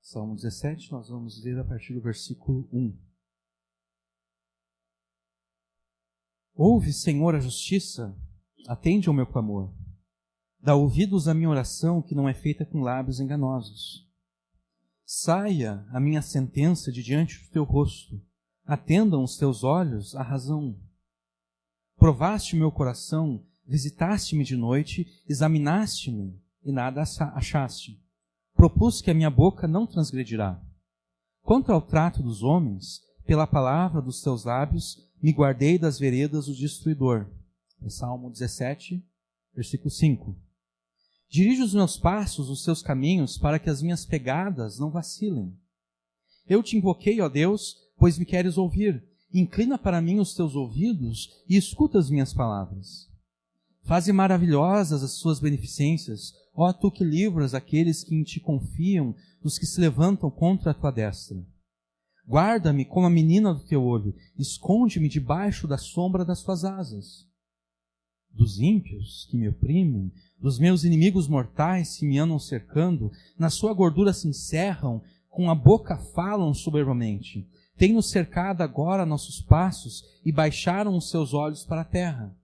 Salmo 17, nós vamos ler a partir do versículo 1. Ouve, Senhor, a justiça, atende ao meu clamor. Dá ouvidos à minha oração, que não é feita com lábios enganosos. Saia a minha sentença de diante do teu rosto, atendam os teus olhos à razão. Provaste meu coração, visitaste-me de noite, examinaste-me e nada achaste. Propus que a minha boca não transgredirá. Quanto ao trato dos homens, pela palavra dos teus lábios, me guardei das veredas do destruidor. Salmo 17, versículo 5. Dirige os meus passos nos teus caminhos, para que as minhas pegadas não vacilem. Eu te invoquei, ó Deus, pois me queres ouvir. Inclina para mim os teus ouvidos e escuta as minhas palavras. Faze maravilhosas as suas beneficências, ó tu que livras aqueles que em ti confiam, dos que se levantam contra a tua destra. Guarda-me como a menina do teu olho, esconde-me debaixo da sombra das tuas asas. Dos ímpios que me oprimem, dos meus inimigos mortais que me andam cercando, na sua gordura se encerram, com a boca falam soberbamente. Têm-nos cercado agora nossos passos e baixaram os seus olhos para a terra.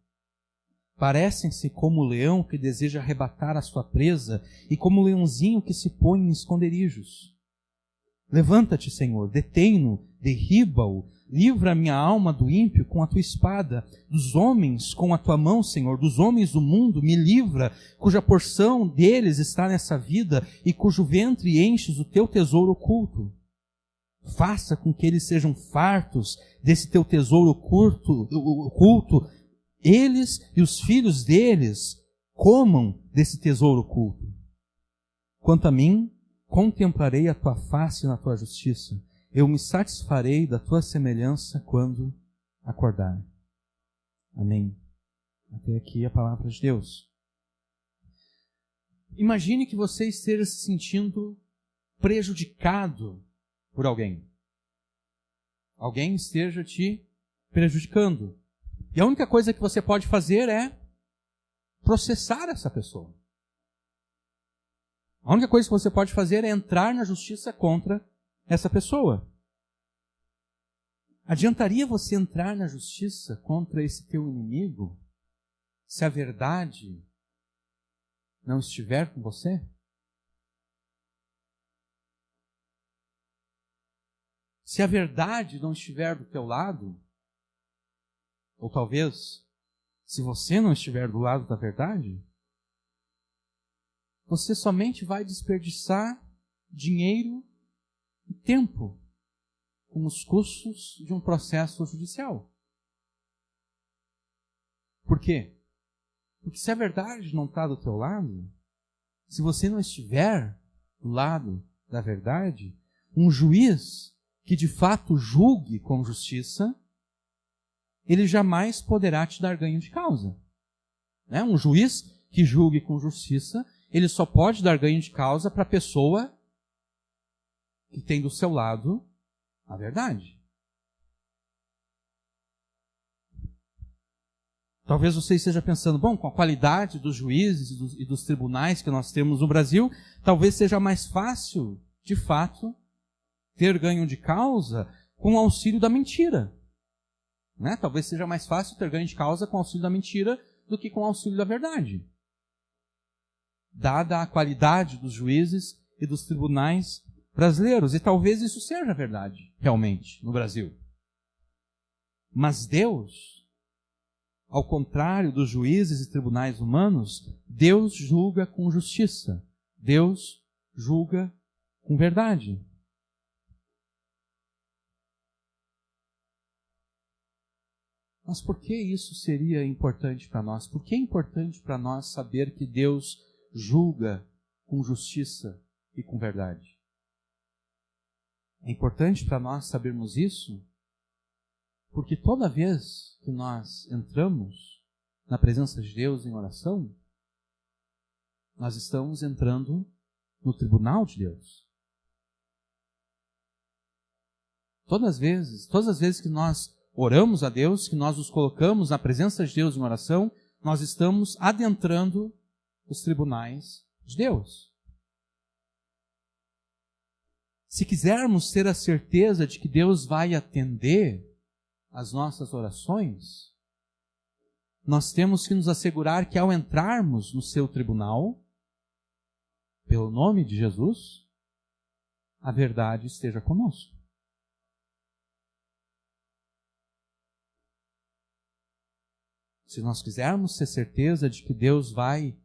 Parecem-se como o leão que deseja arrebatar a sua presa e como o leãozinho que se põe em esconderijos. Levanta-te, Senhor, detém-no, derriba-o, livra a minha alma do ímpio com a tua espada, dos homens com a tua mão, Senhor, dos homens do mundo, me livra, cuja porção deles está nessa vida e cujo ventre enches o teu tesouro oculto. Faça com que eles sejam fartos desse teu tesouro oculto, eles e os filhos deles comam desse tesouro oculto. Quanto a mim, contemplarei a tua face na tua justiça. Eu me satisfarei da tua semelhança quando acordar. Amém. Até aqui a palavra de Deus. Imagine que você esteja se sentindo prejudicado por alguém. Alguém esteja te prejudicando. E a única coisa que você pode fazer é processar essa pessoa. A única coisa que você pode fazer é entrar na justiça contra essa pessoa. Adiantaria você entrar na justiça contra esse teu inimigo se a verdade não estiver com você? Se a verdade não estiver do teu lado, ou talvez, se você não estiver do lado da verdade, você somente vai desperdiçar dinheiro e tempo com os custos de um processo judicial. Por quê? Porque se a verdade não está do teu lado, se você não estiver do lado da verdade, um juiz que de fato julgue com justiça, ele jamais poderá te dar ganho de causa. Um juiz que julgue com justiça, ele só pode dar ganho de causa para a pessoa que tem do seu lado a verdade. Talvez você esteja pensando, bom, com a qualidade dos juízes e dos tribunais que nós temos no Brasil, talvez seja mais fácil, de fato, ter ganho de causa com o auxílio da mentira. Talvez seja mais fácil ter ganho de causa com o auxílio da mentira do que com o auxílio da verdade. Dada a qualidade dos juízes e dos tribunais brasileiros. E talvez isso seja verdade, realmente, no Brasil. Mas Deus, ao contrário dos juízes e tribunais humanos, Deus julga com justiça. Deus julga com verdade. Mas por que isso seria importante para nós? Por que é importante para nós saber que Deus julga com justiça e com verdade? É importante para nós sabermos isso, porque toda vez que nós entramos na presença de Deus em oração, nós estamos entrando no tribunal de Deus. Todas as vezes que nós oramos a Deus, que nós nos colocamos na presença de Deus em oração, nós estamos adentrando os tribunais de Deus. Se quisermos ter a certeza de que Deus vai atender as nossas orações, nós temos que nos assegurar que ao entrarmos no seu tribunal, pelo nome de Jesus, a verdade esteja conosco. Se nós quisermos ter certeza de que Deus vai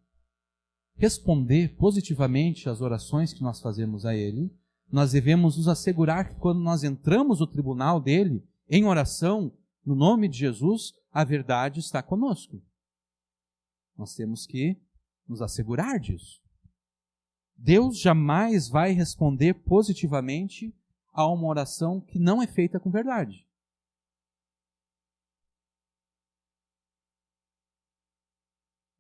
responder positivamente às orações que nós fazemos a Ele, nós devemos nos assegurar que quando nós entramos no tribunal dele, em oração, no nome de Jesus, a verdade está conosco. Nós temos que nos assegurar disso. Deus jamais vai responder positivamente a uma oração que não é feita com verdade.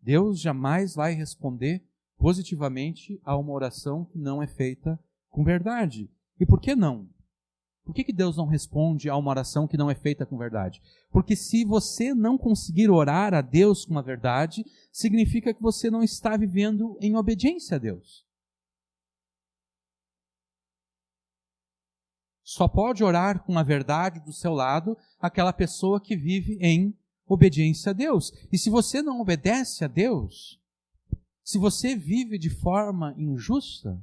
Deus jamais vai responder positivamente a uma oração que não é feita com verdade. E por que não? Por que Deus não responde a uma oração que não é feita com verdade? Porque se você não conseguir orar a Deus com a verdade, significa que você não está vivendo em obediência a Deus. Só pode orar com a verdade do seu lado aquela pessoa que vive em obediência a Deus. E se você não obedece a Deus, se você vive de forma injusta,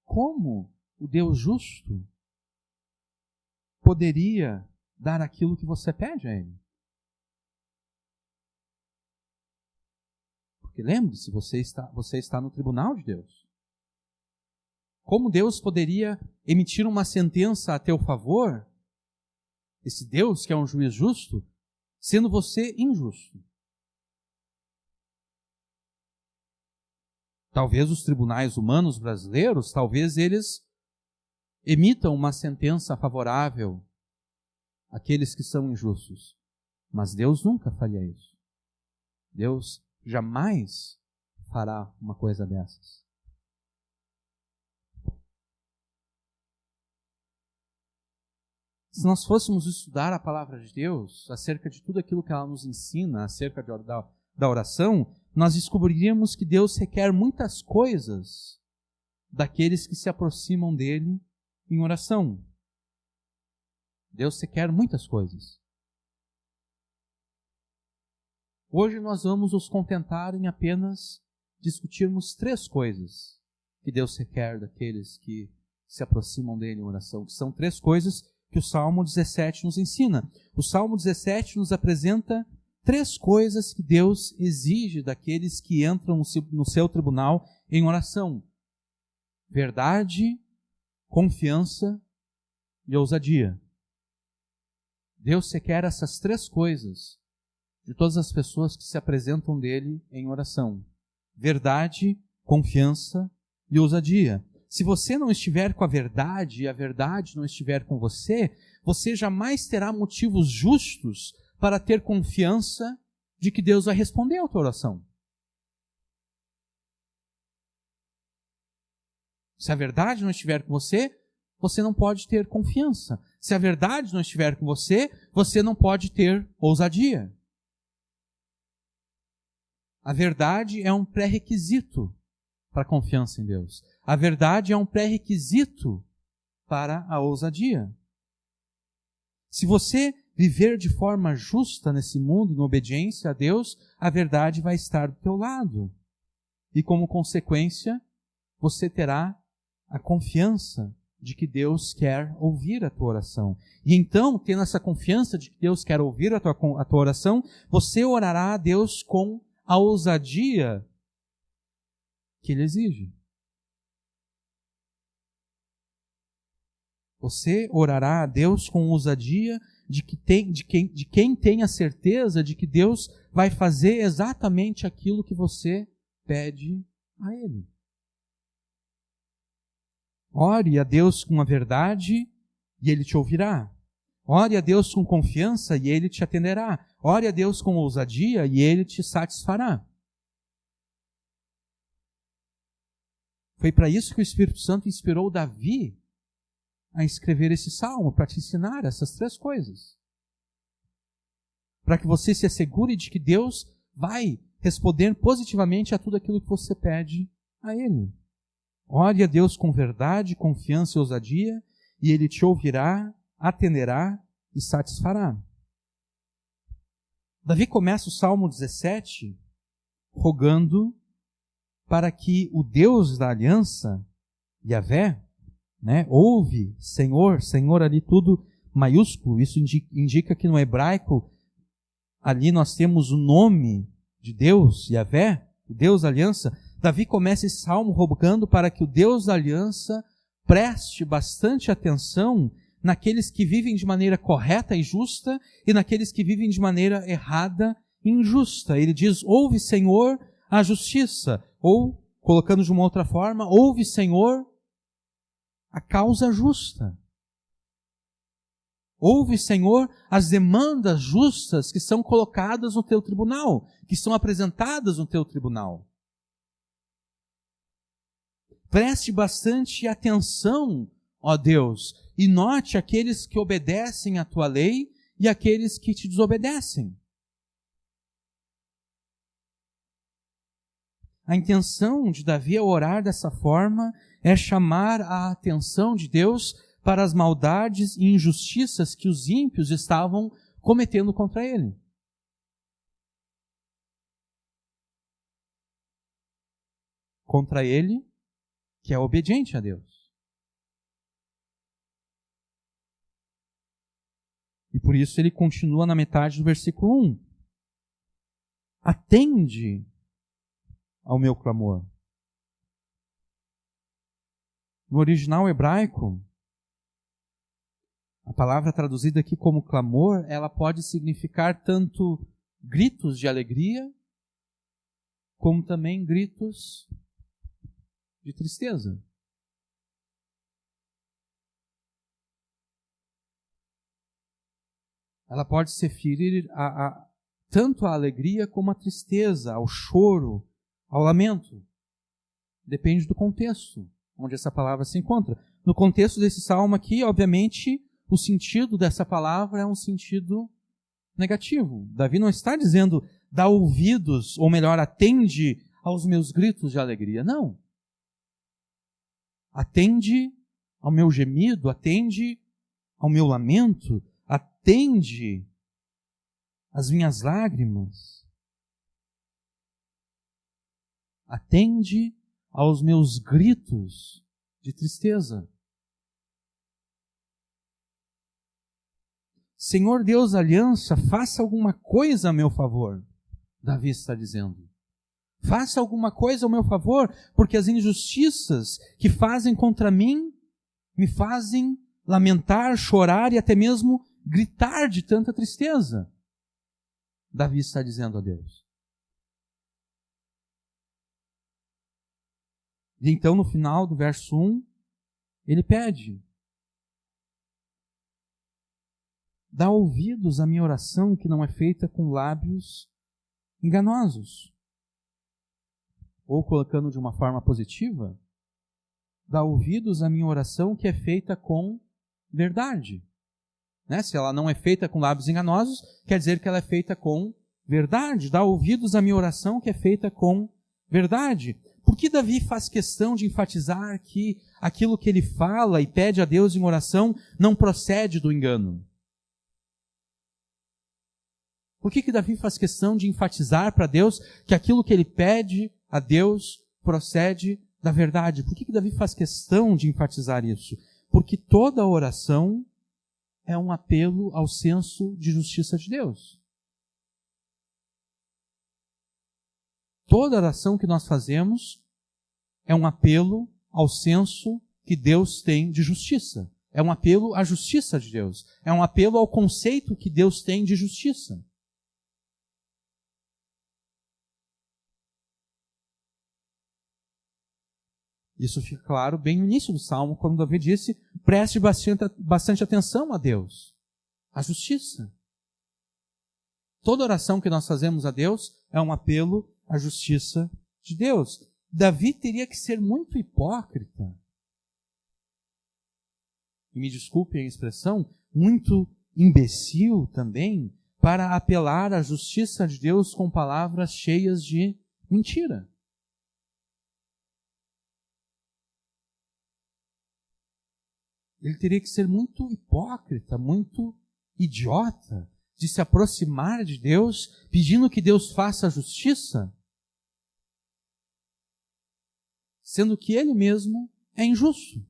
como o Deus justo poderia dar aquilo que você pede a Ele? Porque lembre-se, você está no tribunal de Deus. Como Deus poderia emitir uma sentença a teu favor, esse Deus que é um juiz justo, sendo você injusto? Talvez os tribunais humanos brasileiros, talvez eles emitam uma sentença favorável àqueles que são injustos. Mas Deus nunca faria isso. Deus jamais fará uma coisa dessas. Se nós fôssemos estudar a palavra de Deus acerca de tudo aquilo que ela nos ensina acerca da oração, nós descobriríamos que Deus requer muitas coisas daqueles que se aproximam dele em oração. Deus requer muitas coisas. Hoje nós vamos nos contentar em apenas discutirmos 3 coisas que Deus requer daqueles que se aproximam dele em oração, que são 3 coisas que o Salmo 17 nos ensina. O Salmo 17 nos apresenta 3 coisas que Deus exige daqueles que entram no seu tribunal em oração: verdade, confiança e ousadia. Deus requer essas 3 coisas de todas as pessoas que se apresentam dele em oração: verdade, confiança e ousadia. Se você não estiver com a verdade e a verdade não estiver com você, você jamais terá motivos justos para ter confiança de que Deus vai responder a tua oração. Se a verdade não estiver com você, você não pode ter confiança. Se a verdade não estiver com você, você não pode ter ousadia. A verdade é um pré-requisito para a confiança em Deus. A verdade é um pré-requisito para a ousadia. Se você viver de forma justa nesse mundo, em obediência a Deus, a verdade vai estar do teu lado. E como consequência, você terá a confiança de que Deus quer ouvir a tua oração. E então, tendo essa confiança de que Deus quer ouvir a tua oração, você orará a Deus com a ousadia que Ele exige. Você orará a Deus com ousadia de quem tem a certeza de que Deus vai fazer exatamente aquilo que você pede a Ele. Ore a Deus com a verdade e Ele te ouvirá. Ore a Deus com confiança e Ele te atenderá. Ore a Deus com ousadia e Ele te satisfará. Foi para isso que o Espírito Santo inspirou Davi a escrever esse salmo, para te ensinar essas 3 coisas. Para que você se assegure de que Deus vai responder positivamente a tudo aquilo que você pede a Ele. Ore a Deus com verdade, confiança e ousadia, e Ele te ouvirá, atenderá e satisfará. Davi começa o Salmo 17 rogando para que o Deus da aliança, Yahvé, ouve, Senhor, Senhor ali tudo maiúsculo, isso indica que no hebraico ali nós temos o nome de Deus, Yahvé, o Deus da aliança. Davi começa esse salmo rogando para que o Deus da aliança preste bastante atenção naqueles que vivem de maneira correta e justa e naqueles que vivem de maneira errada e injusta. Ele diz, ouve, Senhor, a justiça. Ou, colocando de uma outra forma, ouve, Senhor, a causa justa. Ouve, Senhor, as demandas justas que são colocadas no teu tribunal, que são apresentadas no teu tribunal. Preste bastante atenção, ó Deus, e note aqueles que obedecem à tua lei e aqueles que te desobedecem. A intenção de Davi ao orar dessa forma é chamar a atenção de Deus para as maldades e injustiças que os ímpios estavam cometendo contra ele. Contra ele, que é obediente a Deus. E por isso ele continua na metade do versículo 1. Atende ao meu clamor. No original hebraico, a palavra traduzida aqui como clamor, ela pode significar tanto gritos de alegria, como também gritos de tristeza. Ela pode se referir tanto à alegria como à tristeza, ao choro, ao lamento. Depende do contexto onde essa palavra se encontra. No contexto desse salmo aqui, obviamente, o sentido dessa palavra é um sentido negativo. Davi não está dizendo, dá ouvidos, ou melhor, atende aos meus gritos de alegria. Não. Atende ao meu gemido, atende ao meu lamento, atende às minhas lágrimas. Atende aos meus gritos de tristeza. Senhor Deus da aliança, faça alguma coisa a meu favor. Davi está dizendo. Faça alguma coisa ao meu favor, porque as injustiças que fazem contra mim me fazem lamentar, chorar e até mesmo gritar de tanta tristeza. Davi está dizendo a Deus. E então, no final do verso 1, ele pede: dá ouvidos à minha oração que não é feita com lábios enganosos. Ou colocando de uma forma positiva, dá ouvidos à minha oração que é feita com verdade. Se ela não é feita com lábios enganosos, quer dizer que ela é feita com verdade. Dá ouvidos à minha oração que é feita com verdade. Por que Davi faz questão de enfatizar que aquilo que ele fala e pede a Deus em oração não procede do engano? Por que Davi faz questão de enfatizar para Deus que aquilo que ele pede a Deus procede da verdade? Por que Davi faz questão de enfatizar isso? Porque toda oração é um apelo ao senso de justiça de Deus. Toda oração que nós fazemos é um apelo ao senso que Deus tem de justiça. É um apelo à justiça de Deus. É um apelo ao conceito que Deus tem de justiça. Isso fica claro bem no início do Salmo, quando Davi disse, preste bastante atenção a Deus, à justiça. Toda oração que nós fazemos a Deus é um apelo à justiça de Deus. Davi teria que ser muito hipócrita, e me desculpem a expressão, muito imbecil também, para apelar à justiça de Deus com palavras cheias de mentira. ele teria que ser muito hipócrita, muito idiota, de se aproximar de Deus, pedindo que Deus faça a justiça, sendo que ele mesmo é injusto.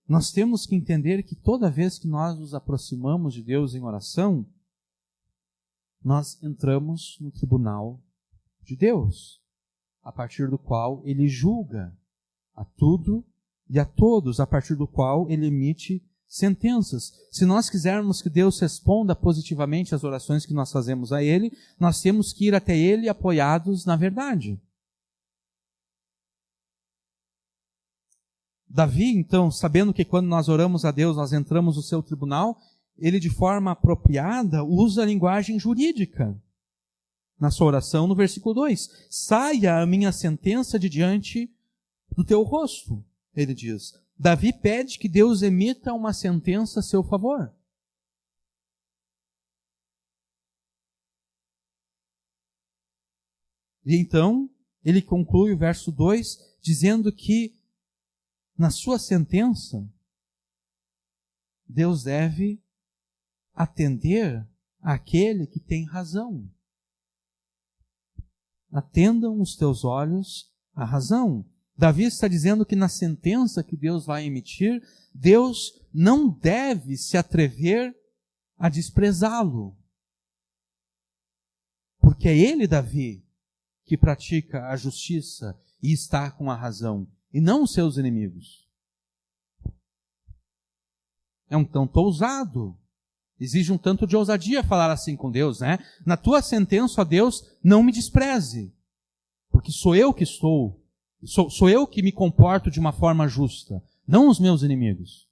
Nós temos que entender que toda vez que nós nos aproximamos de Deus em oração, nós entramos no tribunal de Deus, a partir do qual Ele julga a tudo e a todos, a partir do qual Ele emite sentenças. Se nós quisermos que Deus responda positivamente às orações que nós fazemos a Ele, nós temos que ir até Ele apoiados na verdade. Davi, então, sabendo que quando nós oramos a Deus, nós entramos no seu tribunal, ele de forma apropriada usa a linguagem jurídica. Na sua oração, no versículo 2, saia a minha sentença de diante do teu rosto, ele diz. Davi pede que Deus emita uma sentença a seu favor. E então, ele conclui o verso 2, dizendo que na sua sentença, Deus deve atender àquele que tem razão. Atendam os teus olhos à razão. Davi está dizendo que na sentença que Deus vai emitir, Deus não deve se atrever a desprezá-lo. Porque é ele, Davi, que pratica a justiça e está com a razão, e não os seus inimigos. É um tanto ousado. Exige um tanto de ousadia falar assim com Deus, né? Na tua sentença, ó Deus, não me despreze. Porque sou eu que sou eu que me comporto de uma forma justa, não os meus inimigos.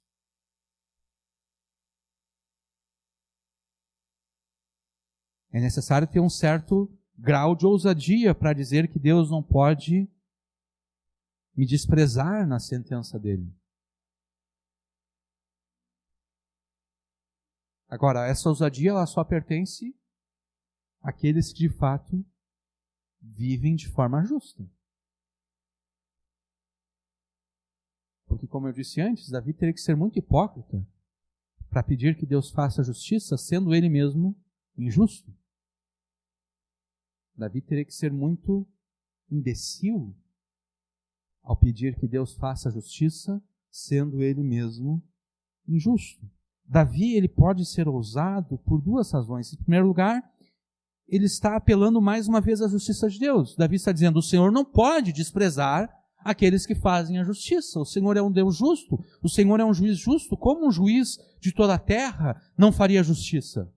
É necessário ter um certo grau de ousadia para dizer que Deus não pode me desprezar na sentença dele. Agora, essa ousadia ela só pertence àqueles que de fato vivem de forma justa. Porque, como eu disse antes, Davi teria que ser muito hipócrita para pedir que Deus faça justiça, sendo ele mesmo injusto. Davi teria que ser muito imbecil ao pedir que Deus faça justiça, sendo ele mesmo injusto. Davi, ele pode ser ousado por duas razões. Em primeiro lugar, ele está apelando mais uma vez à justiça de Deus. Davi está dizendo, o Senhor não pode desprezar aqueles que fazem a justiça. O Senhor é um Deus justo, o Senhor é um juiz justo. Como um juiz de toda a terra não faria justiça?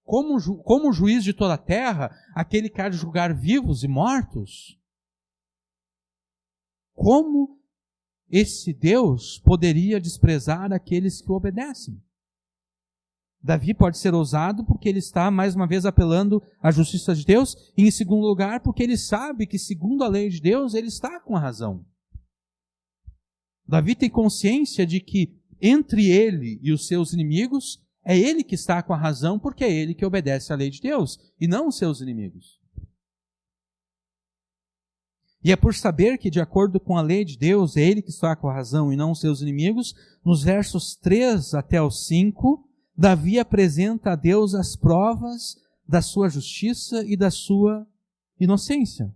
Como juiz de toda a terra, aquele que há de julgar vivos e mortos? Como esse Deus poderia desprezar aqueles que o obedecem? Davi pode ser ousado porque ele está, mais uma vez, apelando à justiça de Deus, e em segundo lugar, porque ele sabe que, segundo a lei de Deus, ele está com a razão. Davi tem consciência de que, entre ele e os seus inimigos, é ele que está com a razão, porque é ele que obedece à lei de Deus, e não os seus inimigos. E é por saber que, de acordo com a lei de Deus, é ele que está com a razão e não os seus inimigos, nos versos 3 até os 5, Davi apresenta a Deus as provas da sua justiça e da sua inocência.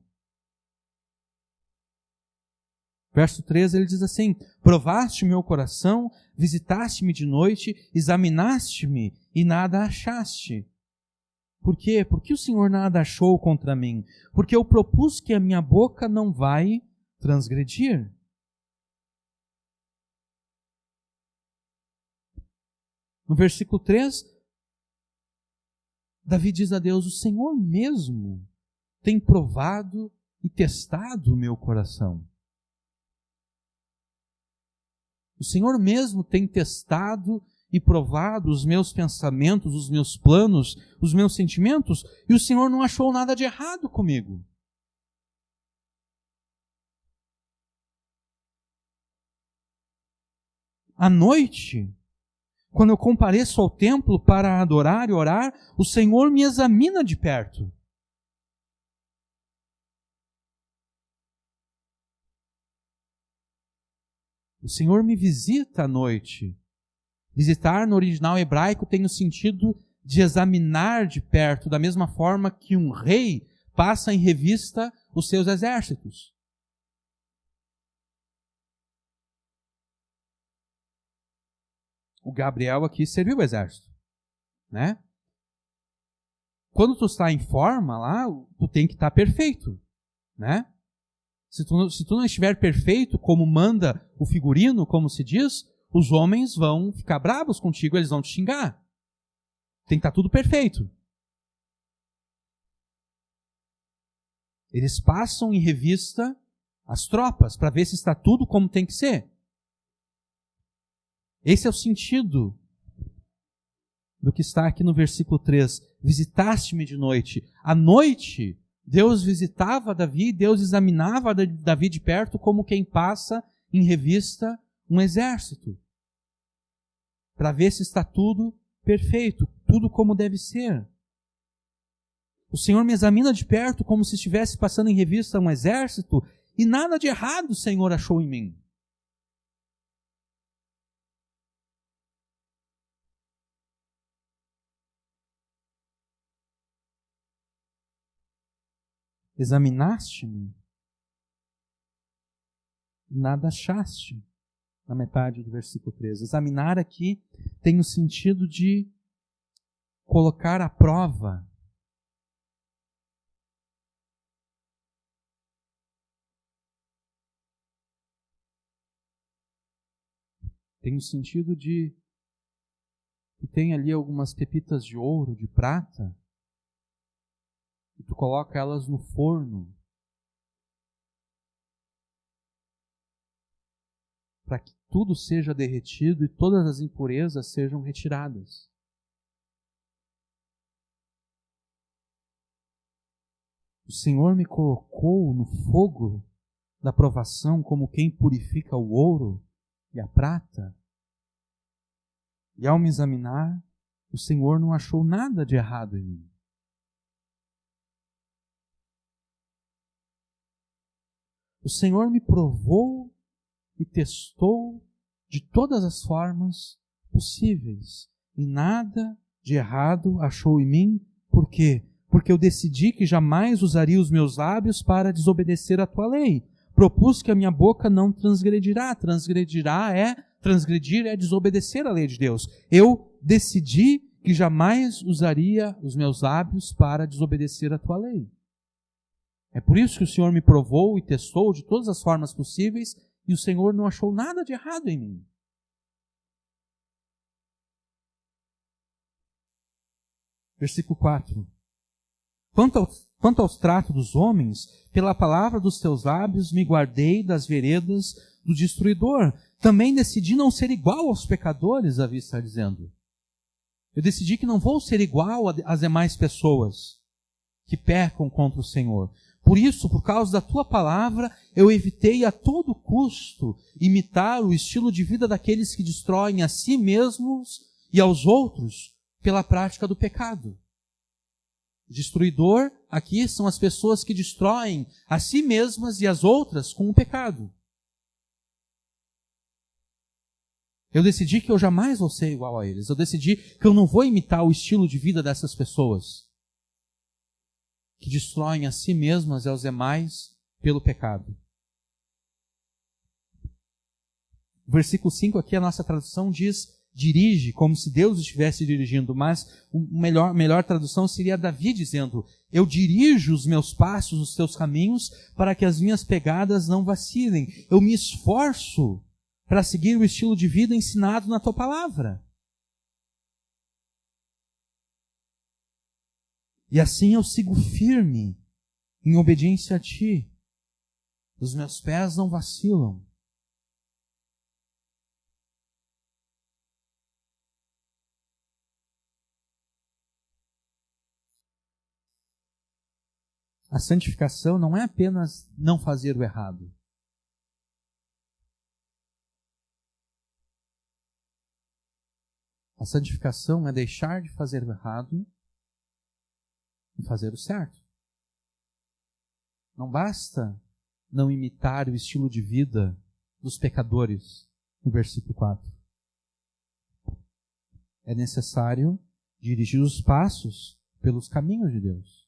Verso 3, ele diz assim, provaste meu coração, visitaste-me de noite, examinaste-me e nada achaste. Por quê? Porque o Senhor nada achou contra mim. Porque eu propus que a minha boca não vai transgredir. No versículo 3, Davi diz a Deus, o Senhor mesmo tem provado e testado o meu coração. O Senhor mesmo tem testado e provado os meus pensamentos, os meus planos, os meus sentimentos, e o Senhor não achou nada de errado comigo. À noite, quando eu compareço ao templo para adorar e orar, o Senhor me examina de perto. O Senhor me visita à noite. Visitar no original hebraico tem o sentido de examinar de perto, da mesma forma que um rei passa em revista os seus exércitos. O Gabriel aqui serviu o exército, né? Quando tu está em forma lá, tu tem que estar perfeito, né? Se tu não estiver perfeito, como manda o figurino, como se diz, os homens vão ficar bravos contigo, eles vão te xingar. Tem que estar tudo perfeito. Eles passam em revista as tropas para ver se está tudo como tem que ser. Esse é o sentido do que está aqui no versículo 3. Visitaste-me de noite. À noite, Deus visitava Davi, Deus examinava Davi de perto como quem passa em revista um exército, para ver se está tudo perfeito, tudo como deve ser. O Senhor me examina de perto como se estivesse passando em revista um exército, e nada de errado o Senhor achou em mim. Examinaste-me, nada achaste. Na metade do versículo 13. Examinar aqui tem o sentido de colocar à prova. Tem o sentido de que tem ali algumas pepitas de ouro, de prata, e tu coloca elas no forno para que tudo seja derretido e todas as impurezas sejam retiradas. O Senhor me colocou no fogo da provação como quem purifica o ouro e a prata. E ao me examinar, o Senhor não achou nada de errado em mim. O Senhor me provou e testou de todas as formas possíveis. E nada de errado achou em mim. Por quê? Porque eu decidi que jamais usaria os meus lábios para desobedecer a tua lei. Propus que a minha boca não transgredirá. Transgredir é desobedecer a lei de Deus. Eu decidi que jamais usaria os meus lábios para desobedecer a tua lei. É por isso que o Senhor me provou e testou de todas as formas possíveis, e o Senhor não achou nada de errado em mim. Versículo 4. Quanto aos tratos dos homens, pela palavra dos teus lábios me guardei das veredas do destruidor. Também decidi não ser igual aos pecadores, Davi está dizendo. Eu decidi que não vou ser igual às demais pessoas que pecam contra o Senhor. Por isso, por causa da tua palavra, eu evitei a todo custo imitar o estilo de vida daqueles que destroem a si mesmos e aos outros pela prática do pecado. Destruidor aqui são as pessoas que destroem a si mesmas e as outras com o pecado. Eu decidi que eu jamais vou ser igual a eles. Eu decidi que eu não vou imitar o estilo de vida dessas pessoas que destroem a si mesmas e aos demais pelo pecado. O versículo 5 aqui, a nossa tradução diz dirige, como se Deus estivesse dirigindo, mas a melhor tradução seria Davi dizendo, eu dirijo os meus passos, os teus caminhos, para que as minhas pegadas não vacilem. Eu me esforço para seguir o estilo de vida ensinado na tua palavra. E assim eu sigo firme em obediência a ti. Os meus pés não vacilam. A santificação não é apenas não fazer o errado. A santificação é deixar de fazer o errado e fazer o certo. Não basta não imitar o estilo de vida dos pecadores. no versículo 4. É necessário dirigir os passos pelos caminhos de Deus.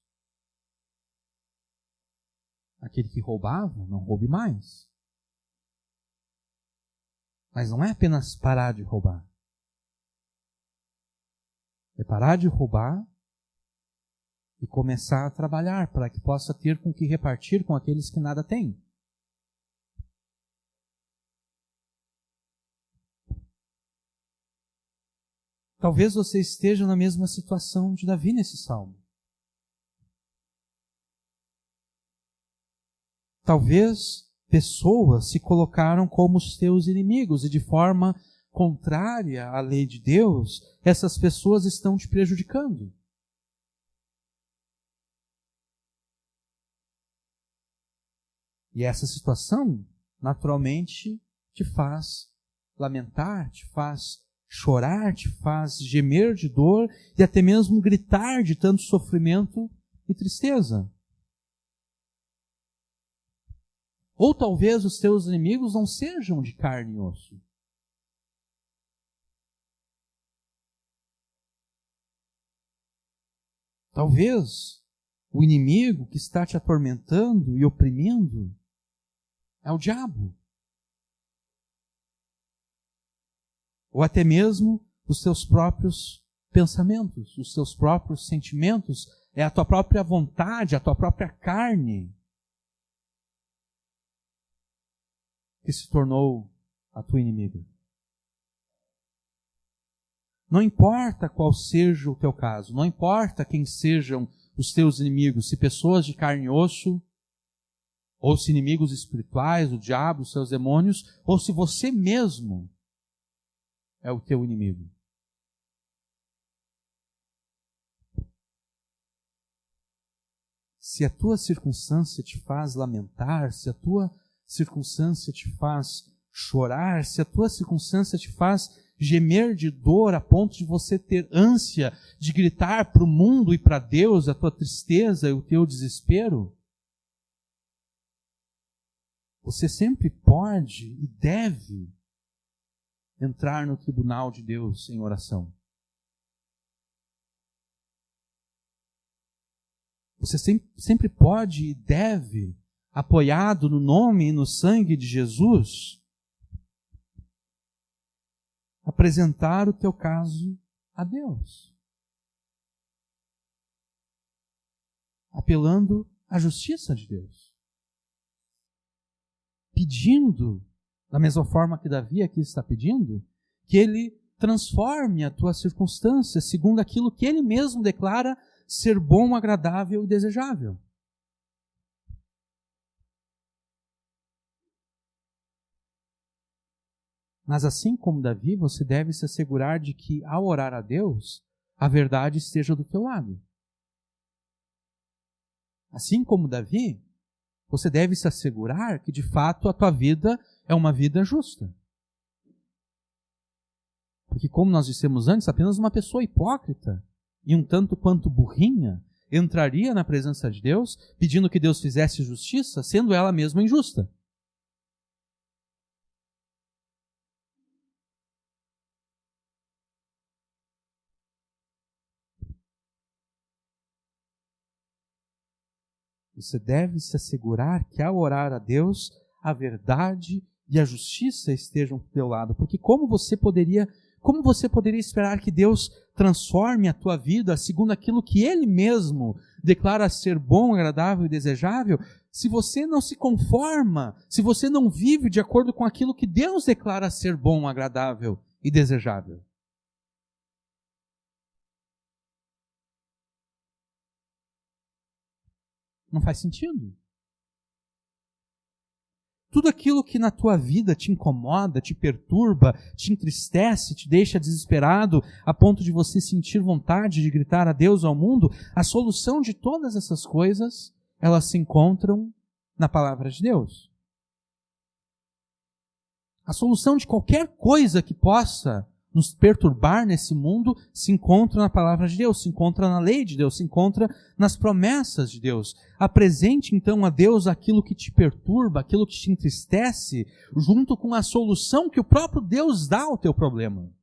Aquele que roubava, não roube mais. Mas não é apenas parar de roubar. É parar de roubar e começar a trabalhar para que possa ter com que repartir com aqueles que nada têm. Talvez você esteja na mesma situação de Davi nesse salmo. Talvez pessoas se colocaram como os teus inimigos e de forma contrária à lei de Deus, essas pessoas estão te prejudicando. E essa situação, naturalmente, te faz lamentar, te faz chorar, te faz gemer de dor e até mesmo gritar de tanto sofrimento e tristeza. Ou talvez os teus inimigos não sejam de carne e osso. Talvez o inimigo que está te atormentando e oprimindo é o diabo. Ou até mesmo os teus próprios pensamentos, os teus próprios sentimentos, é a tua própria vontade, a tua própria carne que se tornou a tua inimiga. Não importa qual seja o teu caso, não importa quem sejam os teus inimigos, se pessoas de carne e osso, ou se inimigos espirituais, o diabo, os seus demônios, ou se você mesmo é o teu inimigo. Se a tua circunstância te faz lamentar, se a tua circunstância te faz chorar, se a tua circunstância te faz gemer de dor a ponto de você ter ânsia de gritar para o mundo e para Deus a tua tristeza e o teu desespero, você sempre pode e deve entrar no tribunal de Deus em oração. Você sempre pode e deve, apoiado no nome e no sangue de Jesus, apresentar o teu caso a Deus, apelando à justiça de Deus, pedindo, da mesma forma que Davi aqui está pedindo, que Ele transforme a tua circunstância segundo aquilo que Ele mesmo declara ser bom, agradável e desejável. Mas assim como Davi, você deve se assegurar de que, ao orar a Deus, a verdade esteja do teu lado. Assim como Davi, você deve se assegurar que, de fato, a tua vida é uma vida justa. Porque, como nós dissemos antes, apenas uma pessoa hipócrita e um tanto quanto burrinha entraria na presença de Deus pedindo que Deus fizesse justiça, sendo ela mesma injusta. Você deve se assegurar que, ao orar a Deus, a verdade e a justiça estejam do teu lado. Porque como você poderia esperar que Deus transforme a tua vida segundo aquilo que Ele mesmo declara ser bom, agradável e desejável, se você não se conforma, se você não vive de acordo com aquilo que Deus declara ser bom, agradável e desejável? Não faz sentido. Tudo aquilo que na tua vida te incomoda, te perturba, te entristece, te deixa desesperado, a ponto de você sentir vontade de gritar a Deus, ao mundo, a solução de todas essas coisas, elas se encontram na palavra de Deus. A solução de qualquer coisa que possa nos perturbar nesse mundo se encontra na palavra de Deus, se encontra na lei de Deus, se encontra nas promessas de Deus. Apresente então a Deus aquilo que te perturba, aquilo que te entristece, junto com a solução que o próprio Deus dá ao teu problema.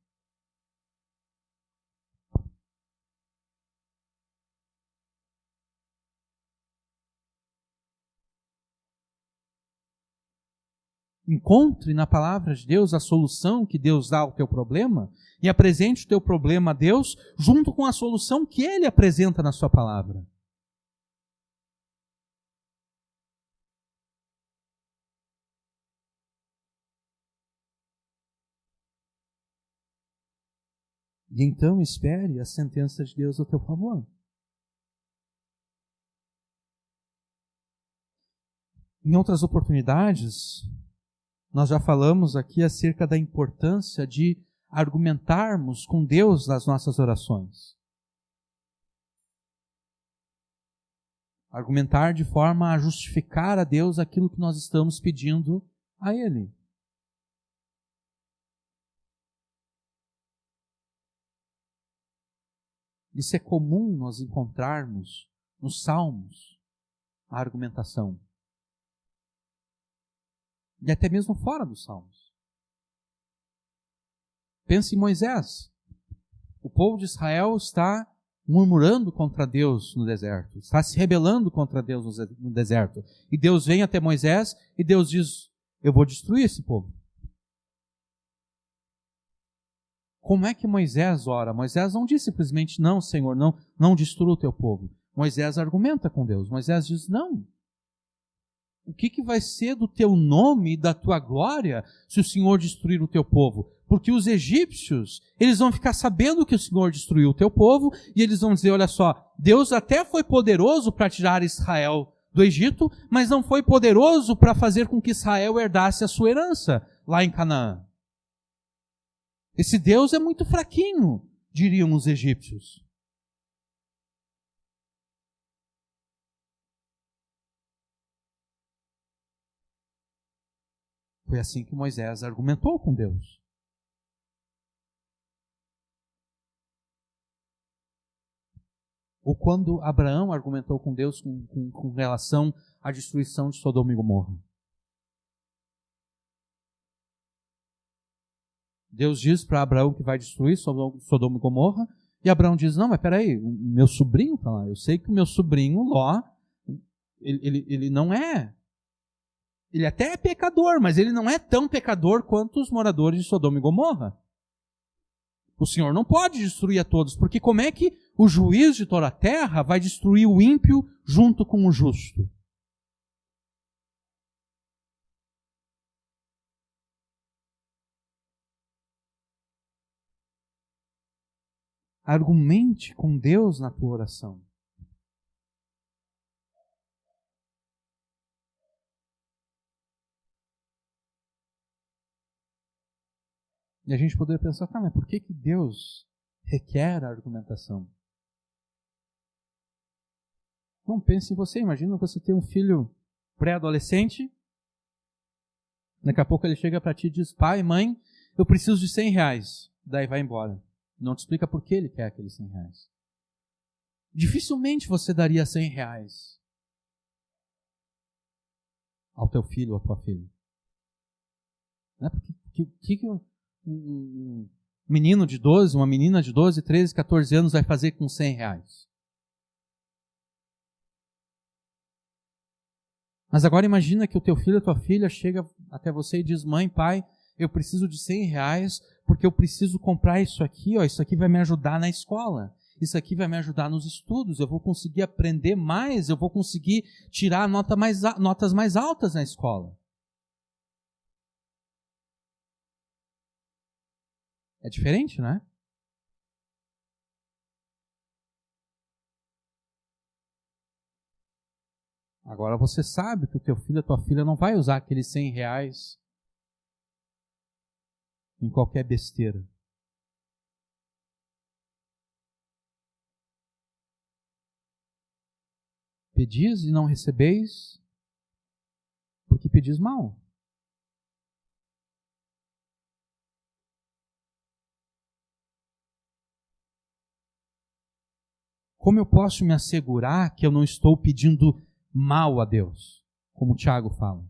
Encontre na palavra de Deus a solução que Deus dá ao teu problema e apresente o teu problema a Deus junto com a solução que Ele apresenta na sua palavra. E então espere a sentença de Deus a teu favor. Em outras oportunidades, nós já falamos aqui acerca da importância de argumentarmos com Deus nas nossas orações. Argumentar de forma a justificar a Deus aquilo que nós estamos pedindo a Ele. Isso é comum nós encontrarmos nos Salmos, a argumentação. E até mesmo fora dos Salmos. Pense em Moisés. O povo de Israel está murmurando contra Deus no deserto. Está se rebelando contra Deus no deserto. E Deus vem até Moisés e Deus diz, eu vou destruir esse povo. Como é que Moisés ora? Moisés não diz simplesmente, não, Senhor, não destrua o teu povo. Moisés argumenta com Deus. Moisés diz, não. O que vai ser do teu nome e da tua glória se o Senhor destruir o teu povo? Porque os egípcios, eles vão ficar sabendo que o Senhor destruiu o teu povo e eles vão dizer, olha só, Deus até foi poderoso para tirar Israel do Egito, mas não foi poderoso para fazer com que Israel herdasse a sua herança lá em Canaã. Esse Deus é muito fraquinho, diriam os egípcios. Foi assim que Moisés argumentou com Deus. Ou quando Abraão argumentou com Deus com relação à destruição de Sodoma e Gomorra. Deus diz para Abraão que vai destruir Sodoma e Gomorra, e Abraão diz, não, mas peraí, o meu sobrinho está lá. Eu sei que o meu sobrinho Ló, ele não é... Ele até é pecador, mas ele não é tão pecador quanto os moradores de Sodoma e Gomorra. O Senhor não pode destruir a todos, porque como é que o juiz de toda a terra vai destruir o ímpio junto com o justo? Argumente com Deus na tua oração. E a gente poderia pensar, tá, mas por que Deus requer a argumentação? Não, pense em você, imagina você ter um filho pré-adolescente, daqui a pouco ele chega para ti e diz, pai, mãe, eu preciso de R$100, daí vai embora. Não te explica por que ele quer aqueles R$100. Dificilmente você daria R$100 ao teu filho ou à tua filha. Né? Porque um menino de 12, uma menina de 12, 13, 14 anos vai fazer com R$100? Mas agora imagina que o teu filho ou a tua filha chega até você e diz, mãe, pai, eu preciso de R$100 porque eu preciso comprar isso aqui, ó, isso aqui vai me ajudar na escola, isso aqui vai me ajudar nos estudos, eu vou conseguir aprender mais, eu vou conseguir tirar notas mais altas na escola. É diferente, né? Agora você sabe que o teu filho, a tua filha não vai usar aqueles R$100 em qualquer besteira. Pedis e não recebeis, porque pedis mal. Como eu posso me assegurar que eu não estou pedindo mal a Deus? Como o Tiago fala.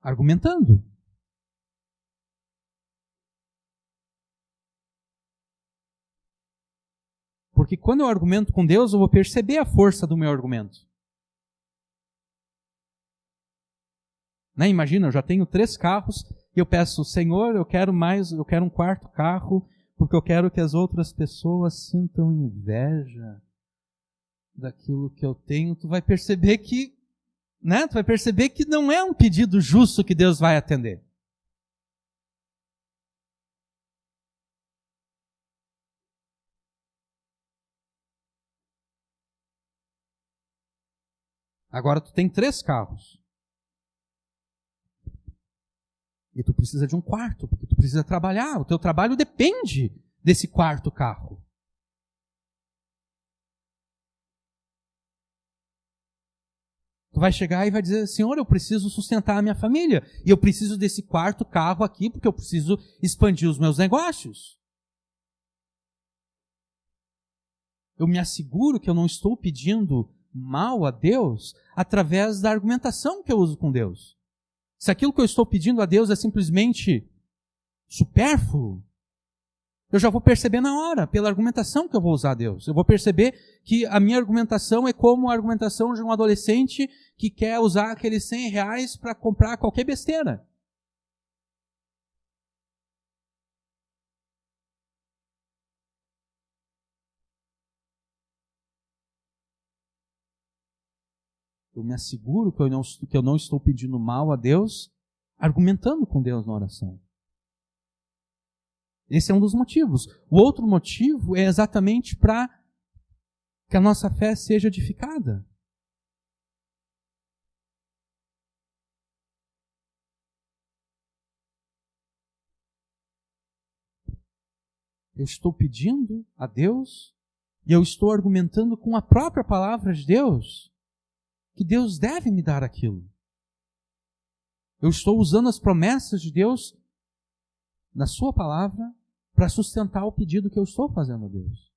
Argumentando. Porque quando eu argumento com Deus, eu vou perceber a força do meu argumento. Né? Imagina, eu já tenho 3 carros e eu peço, Senhor, eu quero um 4º carro, porque eu quero que as outras pessoas sintam inveja daquilo que eu tenho. Tu vai perceber que, né? Tu vai perceber que não é um pedido justo que Deus vai atender. Agora tu tem 3 carros. E tu precisa de um 4º, porque tu precisa trabalhar. O teu trabalho depende desse 4º carro. Tu vai chegar e vai dizer, Senhor, eu preciso sustentar a minha família. E eu preciso desse 4º carro aqui, porque eu preciso expandir os meus negócios. Eu me asseguro que eu não estou pedindo mal a Deus através da argumentação que eu uso com Deus. Se aquilo que eu estou pedindo a Deus é simplesmente supérfluo, eu já vou perceber na hora, pela argumentação que eu vou usar a Deus. Eu vou perceber que a minha argumentação é como a argumentação de um adolescente que quer usar aqueles R$100 para comprar qualquer besteira. Eu me asseguro que eu não estou pedindo mal a Deus, argumentando com Deus na oração. Esse é um dos motivos. O outro motivo é exatamente para que a nossa fé seja edificada. Eu estou pedindo a Deus e eu estou argumentando com a própria palavra de Deus que Deus deve me dar aquilo. Eu estou usando as promessas de Deus na sua palavra para sustentar o pedido que eu estou fazendo a Deus.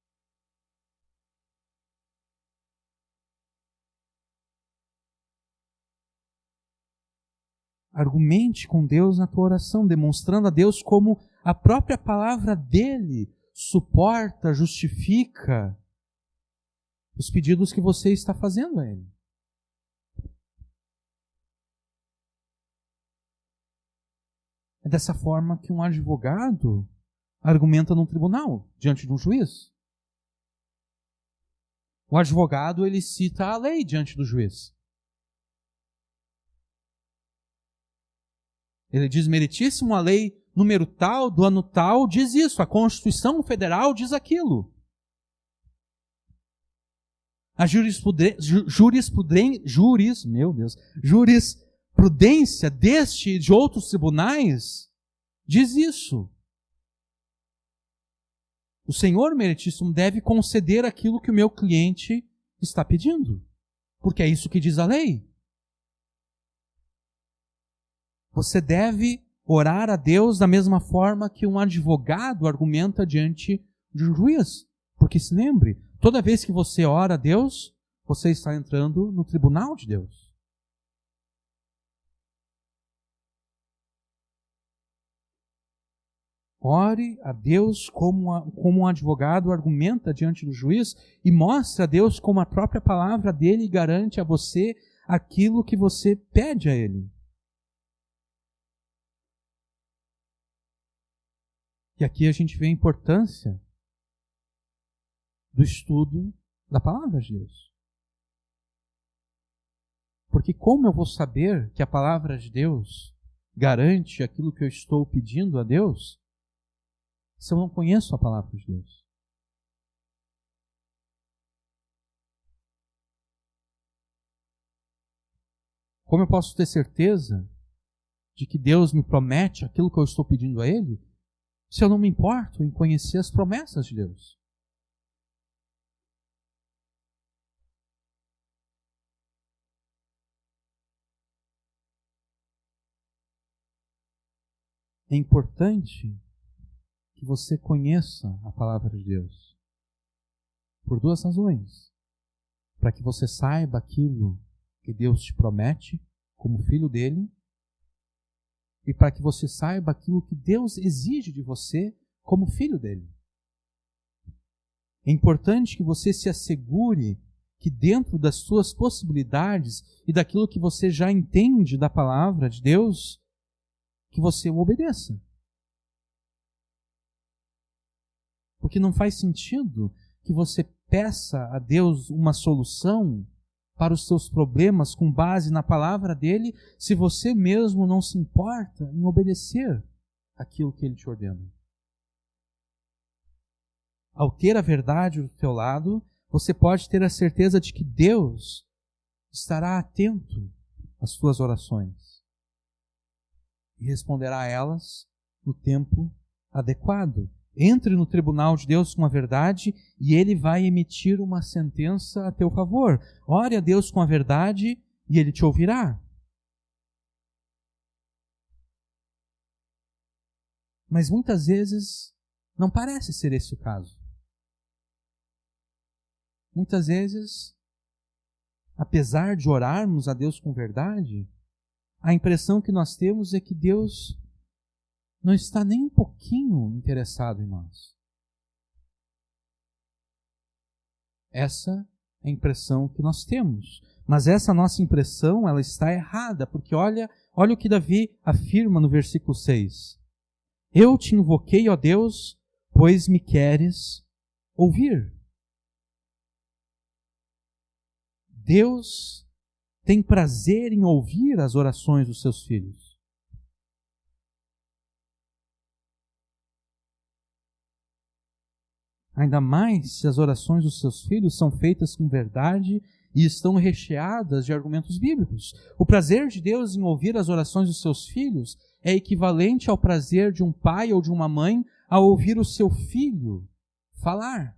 Argumente com Deus na tua oração, demonstrando a Deus como a própria palavra dele suporta, justifica os pedidos que você está fazendo a Ele. É dessa forma que um advogado argumenta num tribunal, diante de um juiz. O advogado, ele cita a lei diante do juiz. Ele diz, meritíssimo, a lei número tal, do ano tal, diz isso. A Constituição Federal diz aquilo. A jurisprudência deste e de outros tribunais diz isso. O Senhor meritíssimo deve conceder aquilo que o meu cliente está pedindo, porque é isso que diz a lei. Você deve orar a Deus da mesma forma que um advogado argumenta diante de um juiz. Porque se lembre, toda vez que você ora a Deus, você está entrando no tribunal de Deus. Ore a Deus como um advogado argumenta diante do juiz e mostre a Deus como a própria palavra dele garante a você aquilo que você pede a Ele. E aqui a gente vê a importância do estudo da palavra de Deus. Porque como eu vou saber que a palavra de Deus garante aquilo que eu estou pedindo a Deus, se eu não conheço a palavra de Deus? Como eu posso ter certeza de que Deus me promete aquilo que eu estou pedindo a Ele, se eu não me importo em conhecer as promessas de Deus? É importante que você conheça a palavra de Deus. por duas razões. Para que você saiba aquilo que Deus te promete como filho dele, e para que você saiba aquilo que Deus exige de você como filho dele. É importante que você se assegure que dentro das suas possibilidades e daquilo que você já entende da palavra de Deus, que você o obedeça. Porque não faz sentido que você peça a Deus uma solução para os seus problemas com base na palavra dele, se você mesmo não se importa em obedecer aquilo que ele te ordena. Ao ter a verdade do teu lado, você pode ter a certeza de que Deus estará atento às tuas orações e responderá a elas no tempo adequado. Entre no tribunal de Deus com a verdade e Ele vai emitir uma sentença a teu favor. Ore a Deus com a verdade e Ele te ouvirá. Mas muitas vezes não parece ser esse o caso. Muitas vezes, apesar de orarmos a Deus com verdade, a impressão que nós temos é que Deus não está nem um pouquinho interessado em nós. Essa é a impressão que nós temos. Mas essa nossa impressão, ela está errada, porque olha o que Davi afirma no versículo 6. Eu te invoquei, ó Deus, pois me queres ouvir. Deus tem prazer em ouvir as orações dos seus filhos. Ainda mais se as orações dos seus filhos são feitas com verdade e estão recheadas de argumentos bíblicos. O prazer de Deus em ouvir as orações dos seus filhos é equivalente ao prazer de um pai ou de uma mãe ao ouvir o seu filho falar.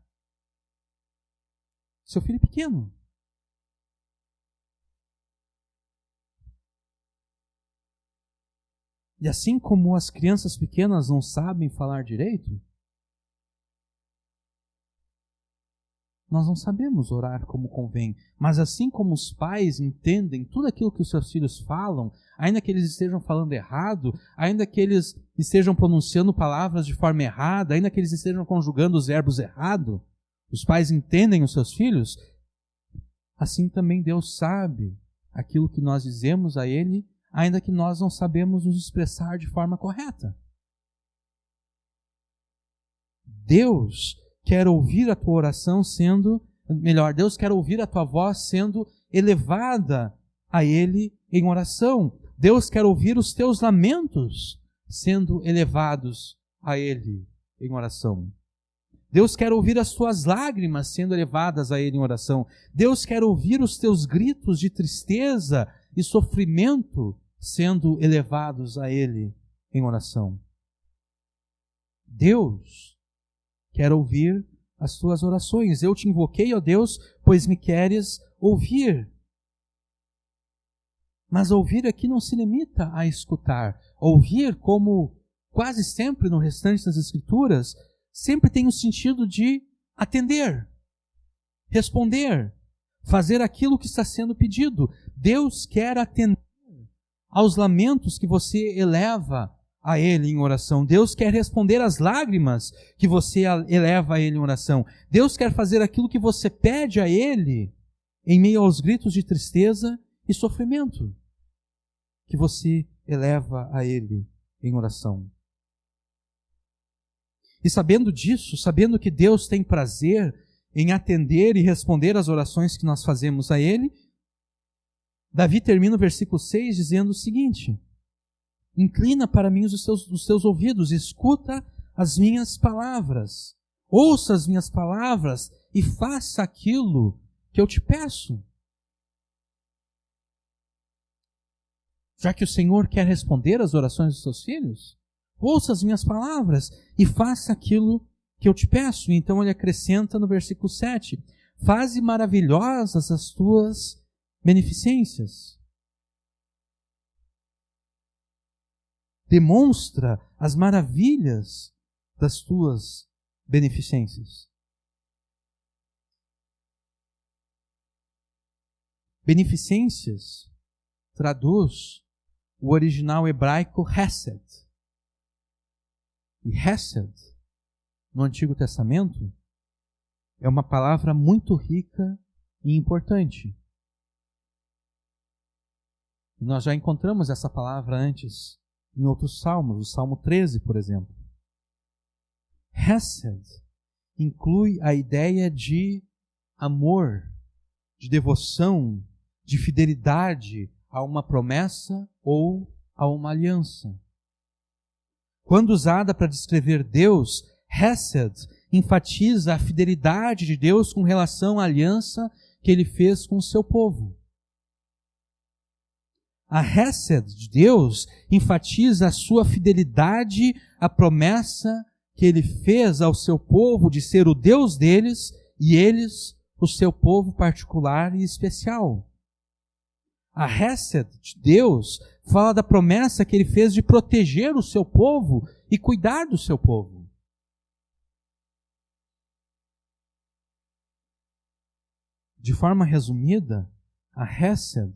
Seu filho pequeno. E assim como as crianças pequenas não sabem falar direito, nós não sabemos orar como convém. Mas assim como os pais entendem tudo aquilo que os seus filhos falam, ainda que eles estejam falando errado, ainda que eles estejam pronunciando palavras de forma errada, ainda que eles estejam conjugando os verbos errado, os pais entendem os seus filhos, assim também Deus sabe aquilo que nós dizemos a Ele, ainda que nós não sabemos nos expressar de forma correta. Deus quer ouvir a tua oração Deus quer ouvir a tua voz sendo elevada a Ele em oração. Deus quer ouvir os teus lamentos sendo elevados a Ele em oração. Deus quer ouvir as tuas lágrimas sendo elevadas a Ele em oração. Deus quer ouvir os teus gritos de tristeza e sofrimento sendo elevados a Ele em oração. Deus quer ouvir as tuas orações. Eu te invoquei, ó Deus, pois me queres ouvir. Mas ouvir aqui não se limita a escutar. Ouvir, como quase sempre no restante das Escrituras, sempre tem o sentido de atender, responder, fazer aquilo que está sendo pedido. Deus quer atender aos lamentos que você eleva a Ele em oração. Deus quer responder às lágrimas que você eleva a Ele em oração. Deus quer fazer aquilo que você pede a Ele em meio aos gritos de tristeza e sofrimento que você eleva a Ele em oração. E sabendo disso, sabendo que Deus tem prazer em atender e responder às orações que nós fazemos a Ele, Davi termina o versículo 6 dizendo o seguinte: inclina para mim os teus ouvidos, escuta as minhas palavras, ouça as minhas palavras e faça aquilo que eu te peço. Já que o Senhor quer responder às orações dos seus filhos, ouça as minhas palavras e faça aquilo que eu te peço. Então ele acrescenta no versículo 7, faze maravilhosas as tuas beneficências. Demonstra as maravilhas das tuas beneficências. Beneficências traduz o original hebraico Hesed. E Hesed, no Antigo Testamento, é uma palavra muito rica e importante. E nós já encontramos essa palavra antes em outros salmos, o Salmo 13, por exemplo. Hesed inclui a ideia de amor, de devoção, de fidelidade a uma promessa ou a uma aliança. Quando usada para descrever Deus, Hesed enfatiza a fidelidade de Deus com relação à aliança que Ele fez com o seu povo. A Hesed de Deus enfatiza a sua fidelidade à promessa que Ele fez ao seu povo de ser o Deus deles e eles o seu povo particular e especial. A Hesed de Deus fala da promessa que Ele fez de proteger o seu povo e cuidar do seu povo. De forma resumida, a Hesed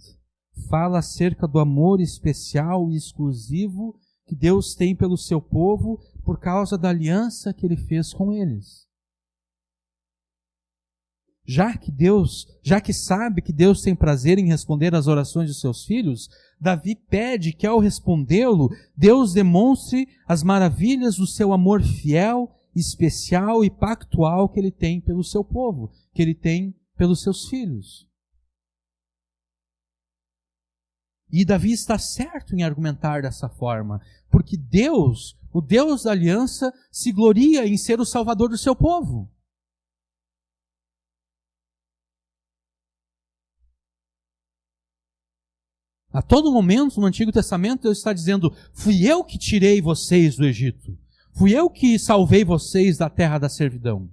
fala acerca do amor especial e exclusivo que Deus tem pelo seu povo por causa da aliança que Ele fez com eles. Já que sabe que Deus tem prazer em responder às orações de seus filhos, Davi pede que ao respondê-lo, Deus demonstre as maravilhas do seu amor fiel, especial e pactual que Ele tem pelo seu povo, que Ele tem pelos seus filhos. E Davi está certo em argumentar dessa forma, porque Deus, o Deus da aliança, se gloria em ser o salvador do seu povo. A todo momento no Antigo Testamento Deus está dizendo: fui eu que tirei vocês do Egito. Fui eu que salvei vocês da terra da servidão.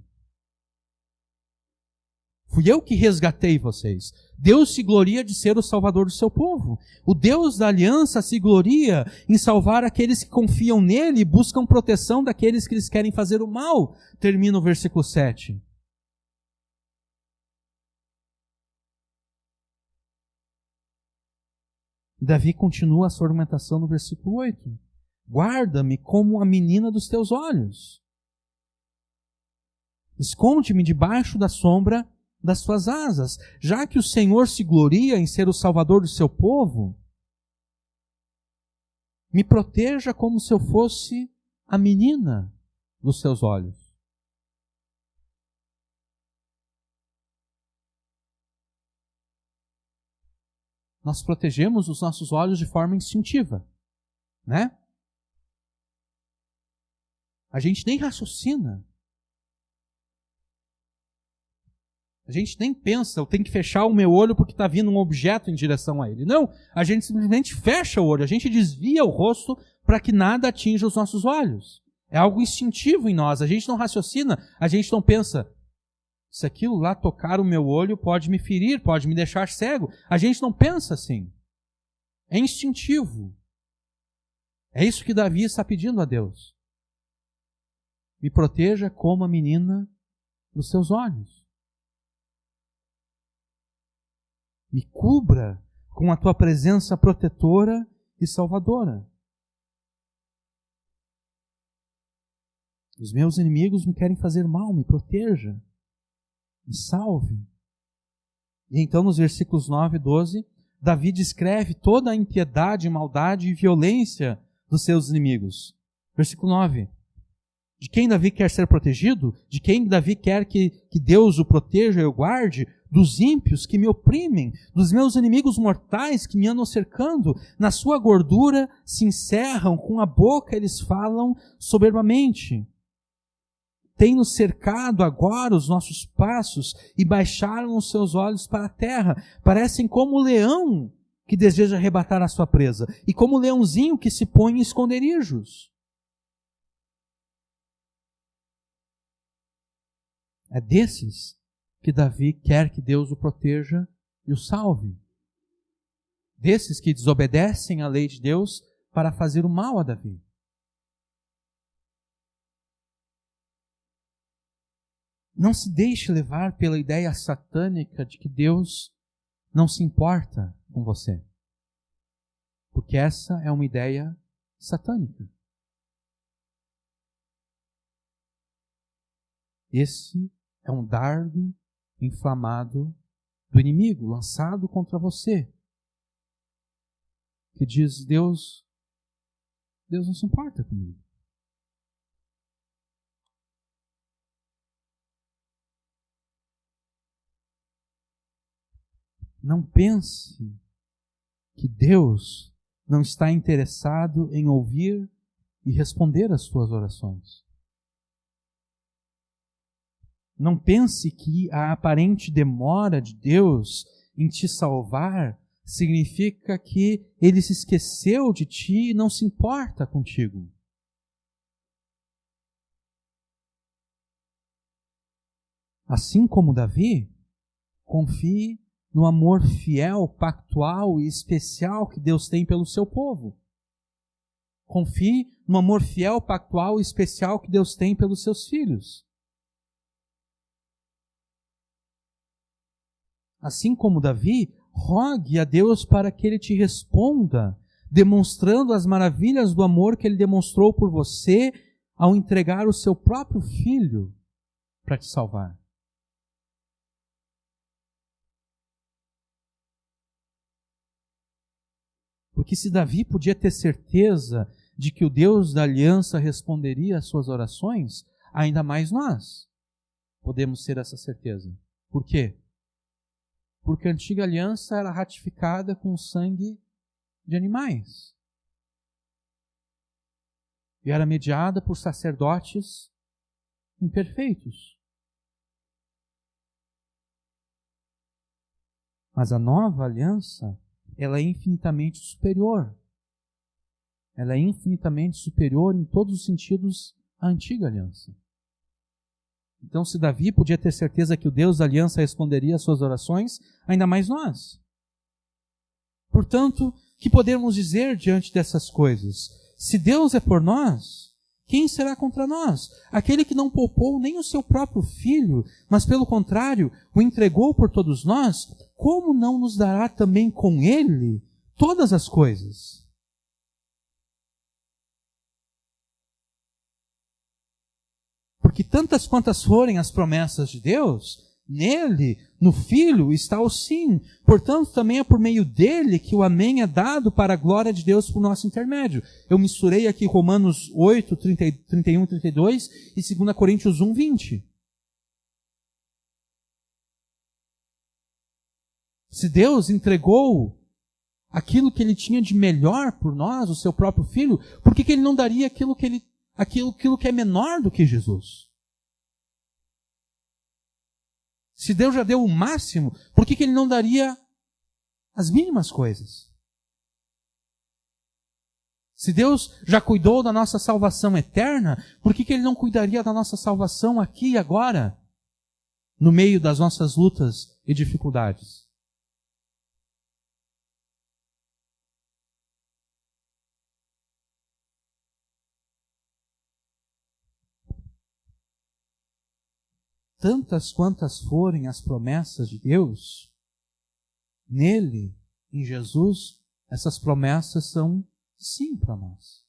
Fui eu que resgatei vocês. Deus se gloria de ser o salvador do seu povo. O Deus da aliança se gloria em salvar aqueles que confiam nele e buscam proteção daqueles que lhes querem fazer o mal. Termina o versículo 7. Davi continua a sua argumentação no versículo 8. Guarda-me como a menina dos teus olhos. Esconde-me debaixo da sombra das tuas asas. Já que o Senhor se gloria em ser o salvador do seu povo, me proteja como se eu fosse a menina dos seus olhos. Nós protegemos os nossos olhos de forma instintiva, né? A gente nem raciocina. A gente nem pensa, eu tenho que fechar o meu olho porque está vindo um objeto em direção a ele. Não, a gente simplesmente fecha o olho, a gente desvia o rosto para que nada atinja os nossos olhos. É algo instintivo em nós, a gente não raciocina, a gente não pensa, se aquilo lá tocar o meu olho pode me ferir, pode me deixar cego. A gente não pensa assim. É instintivo. É isso que Davi está pedindo a Deus. Me proteja como a menina dos seus olhos. Me cubra com a tua presença protetora e salvadora. Os meus inimigos me querem fazer mal, me proteja. Me salve. E então nos versículos 9 e 12, Davi descreve toda a impiedade, maldade e violência dos seus inimigos. Versículo 9. De quem Davi quer ser protegido? De quem Davi quer que Deus o proteja e o guarde? Dos ímpios que me oprimem, dos meus inimigos mortais que me andam cercando. Na sua gordura se encerram, com a boca eles falam soberbamente. Tem-nos cercado agora os nossos passos e baixaram os seus olhos para a terra. Parecem como o leão que deseja arrebatar a sua presa e como o leãozinho que se põe em esconderijos. É desses que Davi quer que Deus o proteja e o salve. Desses que desobedecem à lei de Deus para fazer o mal a Davi. Não se deixe levar pela ideia satânica de que Deus não se importa com você. Porque essa é uma ideia satânica. Esse é um dardo inflamado do inimigo, lançado contra você. Que diz, Deus não se importa comigo. Não pense que Deus não está interessado em ouvir e responder às suas orações. Não pense que a aparente demora de Deus em te salvar significa que Ele se esqueceu de ti e não se importa contigo. Assim como Davi, confie no amor fiel, pactual e especial que Deus tem pelo seu povo. Confie no amor fiel, pactual e especial que Deus tem pelos seus filhos. Assim como Davi, rogue a Deus para que Ele te responda, demonstrando as maravilhas do amor que Ele demonstrou por você ao entregar o seu próprio filho para te salvar. Porque se Davi podia ter certeza de que o Deus da aliança responderia às suas orações, ainda mais nós podemos ter essa certeza. Por quê? Porque a antiga aliança era ratificada com o sangue de animais. E era mediada por sacerdotes imperfeitos. Mas a nova aliança, ela é infinitamente superior. Ela é infinitamente superior em todos os sentidos à antiga aliança. Então, se Davi podia ter certeza que o Deus da aliança responderia às suas orações, ainda mais nós. Portanto, que podemos dizer diante dessas coisas? Se Deus é por nós, quem será contra nós? Aquele que não poupou nem o seu próprio filho, mas pelo contrário, o entregou por todos nós, como não nos dará também com ele todas as coisas? Porque tantas quantas forem as promessas de Deus, nele, no Filho, está o sim. Portanto, também é por meio dele que o amém é dado para a glória de Deus por nosso intermédio. Eu misturei aqui Romanos 8, 31 e 32 e 2 Coríntios 1, 20. Se Deus entregou aquilo que Ele tinha de melhor por nós, o seu próprio Filho, por que Ele não daria aquilo que é menor do que Jesus? Se Deus já deu o máximo, por que Ele não daria as mínimas coisas? Se Deus já cuidou da nossa salvação eterna, por que Ele não cuidaria da nossa salvação aqui e agora, no meio das nossas lutas e dificuldades? Tantas quantas forem as promessas de Deus, nele, em Jesus, essas promessas são sim para nós.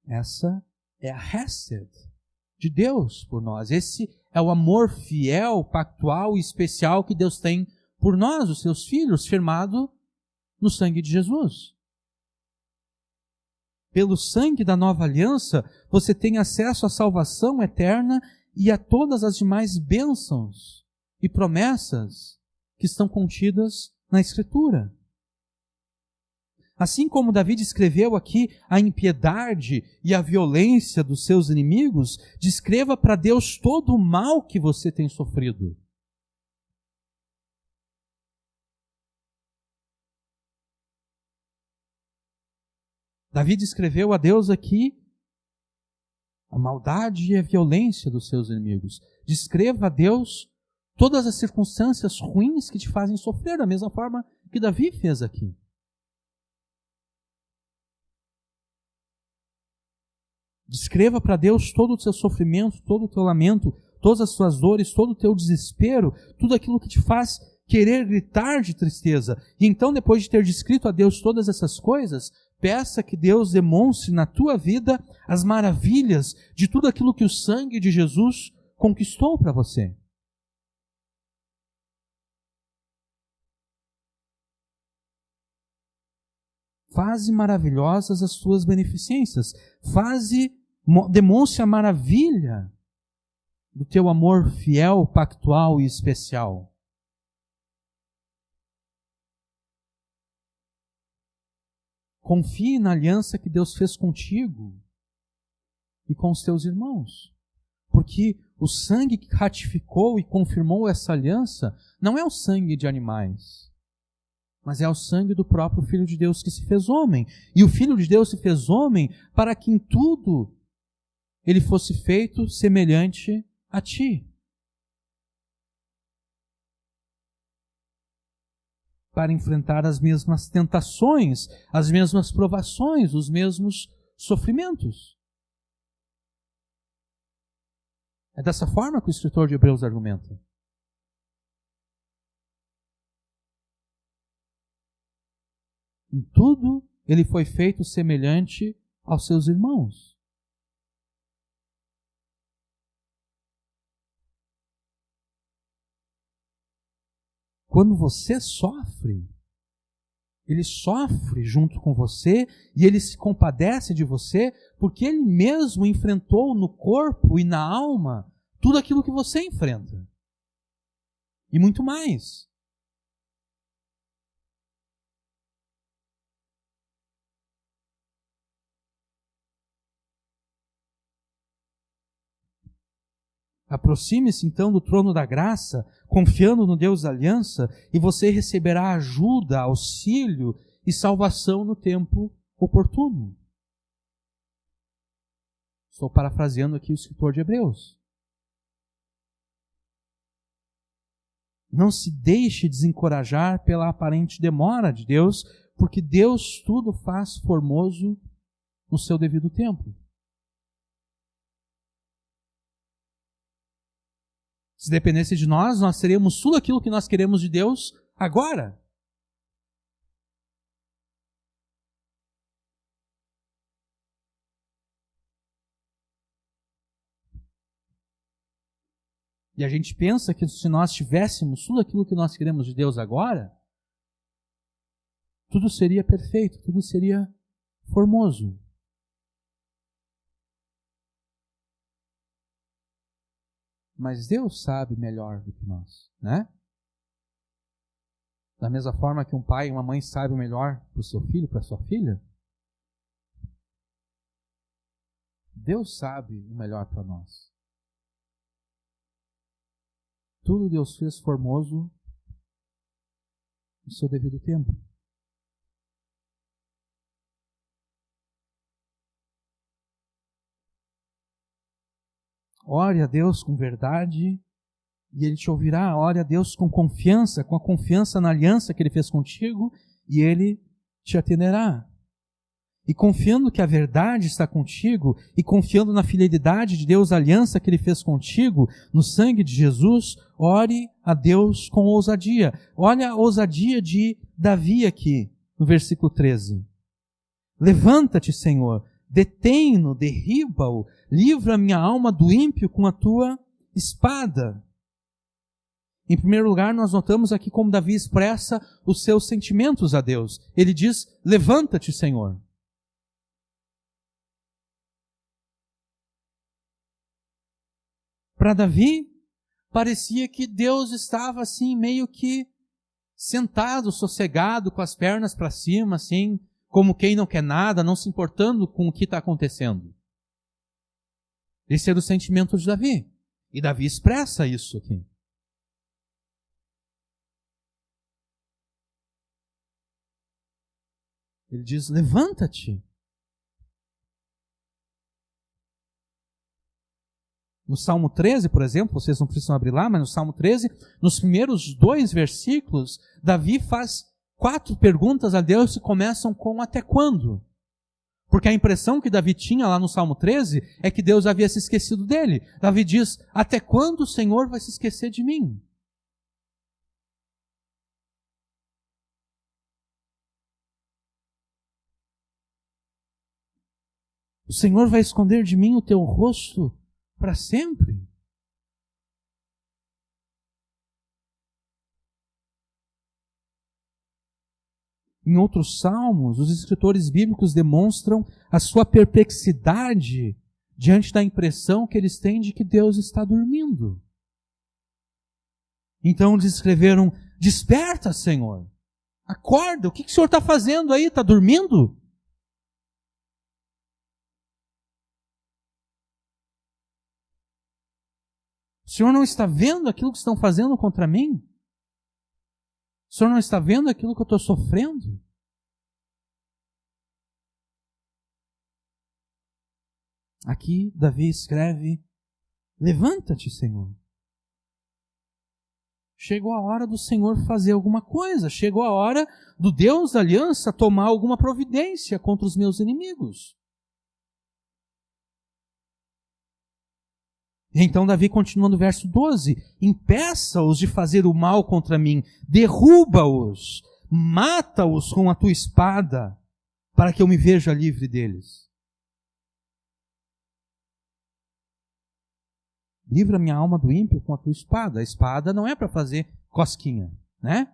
Essa é a Hesed de Deus por nós. Esse é o amor fiel, pactual e especial que Deus tem por nós, os seus filhos, firmado no sangue de Jesus. Pelo sangue da nova aliança, você tem acesso à salvação eterna e a todas as demais bênçãos e promessas que estão contidas na Escritura. Assim como Davi descreveu aqui a impiedade e a violência dos seus inimigos, descreva para Deus todo o mal que você tem sofrido. Davi descreveu a Deus aqui a maldade e a violência dos seus inimigos. Descreva a Deus todas as circunstâncias ruins que te fazem sofrer, da mesma forma que Davi fez aqui. Descreva para Deus todo o seu sofrimento, todo o teu lamento, todas as suas dores, todo o teu desespero, tudo aquilo que te faz querer gritar de tristeza. E então, depois de ter descrito a Deus todas essas coisas, peça que Deus demonstre na tua vida as maravilhas de tudo aquilo que o sangue de Jesus conquistou para você. Faze maravilhosas as tuas beneficências. Demonstre a maravilha do teu amor fiel, pactual e especial. Confie na aliança que Deus fez contigo e com os teus irmãos. Porque o sangue que ratificou e confirmou essa aliança não é o sangue de animais, mas é o sangue do próprio Filho de Deus que se fez homem. E o Filho de Deus se fez homem para que em tudo ele fosse feito semelhante a ti. Para enfrentar as mesmas tentações, as mesmas provações, os mesmos sofrimentos. É dessa forma que o escritor de Hebreus argumenta. Em tudo ele foi feito semelhante aos seus irmãos. Quando você sofre, ele sofre junto com você e ele se compadece de você porque ele mesmo enfrentou no corpo e na alma tudo aquilo que você enfrenta. E muito mais. Aproxime-se então do trono da graça, confiando no Deus da aliança, e você receberá ajuda, auxílio e salvação no tempo oportuno. Estou parafraseando aqui o escritor de Hebreus. Não se deixe desencorajar pela aparente demora de Deus, porque Deus tudo faz formoso no seu devido tempo. Se dependesse de nós, nós teríamos tudo aquilo que nós queremos de Deus agora. E a gente pensa que se nós tivéssemos tudo aquilo que nós queremos de Deus agora, tudo seria perfeito, tudo seria formoso. Mas Deus sabe melhor do que nós, né? Da mesma forma que um pai e uma mãe sabem o melhor para o seu filho, para a sua filha, Deus sabe o melhor para nós. Tudo Deus fez formoso no seu devido tempo. Ore a Deus com verdade e Ele te ouvirá. Ore a Deus com confiança, com a confiança na aliança que Ele fez contigo e Ele te atenderá. E confiando que a verdade está contigo e confiando na fidelidade de Deus, a aliança que Ele fez contigo, no sangue de Jesus, ore a Deus com ousadia. Olha a ousadia de Davi aqui, no versículo 13. Levanta-te, Senhor, detém-no, derriba-o, livra a minha alma do ímpio com a tua espada. Em primeiro lugar, nós notamos aqui como Davi expressa os seus sentimentos a Deus. Ele diz, levanta-te, Senhor. Para Davi, parecia que Deus estava assim, meio que sentado, sossegado, com as pernas para cima, assim, como quem não quer nada, não se importando com o que está acontecendo. Esse era o sentimento de Davi. E Davi expressa isso aqui. Ele diz, levanta-te. No Salmo 13, por exemplo, vocês não precisam abrir lá, mas no Salmo 13, nos primeiros 2 versículos, Davi faz 4 perguntas a Deus que começam com até quando? Porque a impressão que Davi tinha lá no Salmo 13 é que Deus havia se esquecido dele. Davi diz: até quando o Senhor vai se esquecer de mim? O Senhor vai esconder de mim o teu rosto para sempre? Em outros salmos, os escritores bíblicos demonstram a sua perplexidade diante da impressão que eles têm de que Deus está dormindo. Então eles escreveram: desperta, Senhor, acorda, o que o Senhor está fazendo aí? Está dormindo? O Senhor não está vendo aquilo que estão fazendo contra mim? O Senhor não está vendo aquilo que eu estou sofrendo? Aqui Davi escreve: levanta-te, Senhor. Chegou a hora do Senhor fazer alguma coisa. Chegou a hora do Deus da aliança tomar alguma providência contra os meus inimigos. Então Davi continua no verso 12: impeça-os de fazer o mal contra mim, derruba-os, mata-os com a tua espada, para que eu me veja livre deles. Livra minha alma do ímpio com a tua espada. A espada não é para fazer cosquinha, né?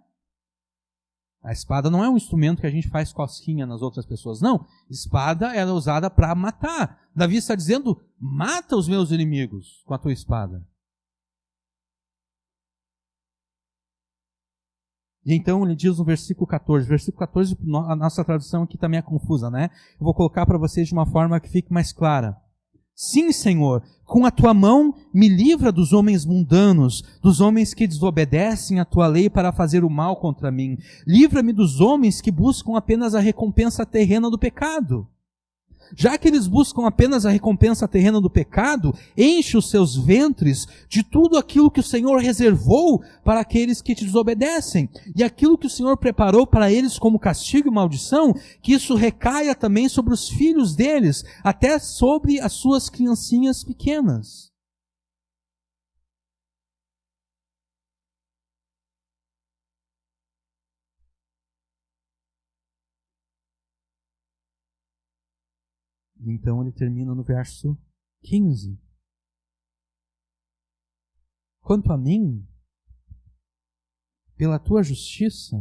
A espada não é um instrumento que a gente faz cosquinha nas outras pessoas, não. Espada ela é usada para matar. Davi está dizendo: mata os meus inimigos com a tua espada. E então ele diz no versículo 14, a nossa tradução aqui também é confusa, né? Eu vou colocar para vocês de uma forma que fique mais clara. Sim, Senhor, com a tua mão me livra dos homens mundanos, dos homens que desobedecem a tua lei para fazer o mal contra mim. Livra-me dos homens que buscam apenas a recompensa terrena do pecado. Já que eles buscam apenas a recompensa terrena do pecado, enche os seus ventres de tudo aquilo que o Senhor reservou para aqueles que te desobedecem. E aquilo que o Senhor preparou para eles como castigo e maldição, que isso recaia também sobre os filhos deles, até sobre as suas criancinhas pequenas. Então ele termina no verso 15. Quanto a mim, pela tua justiça,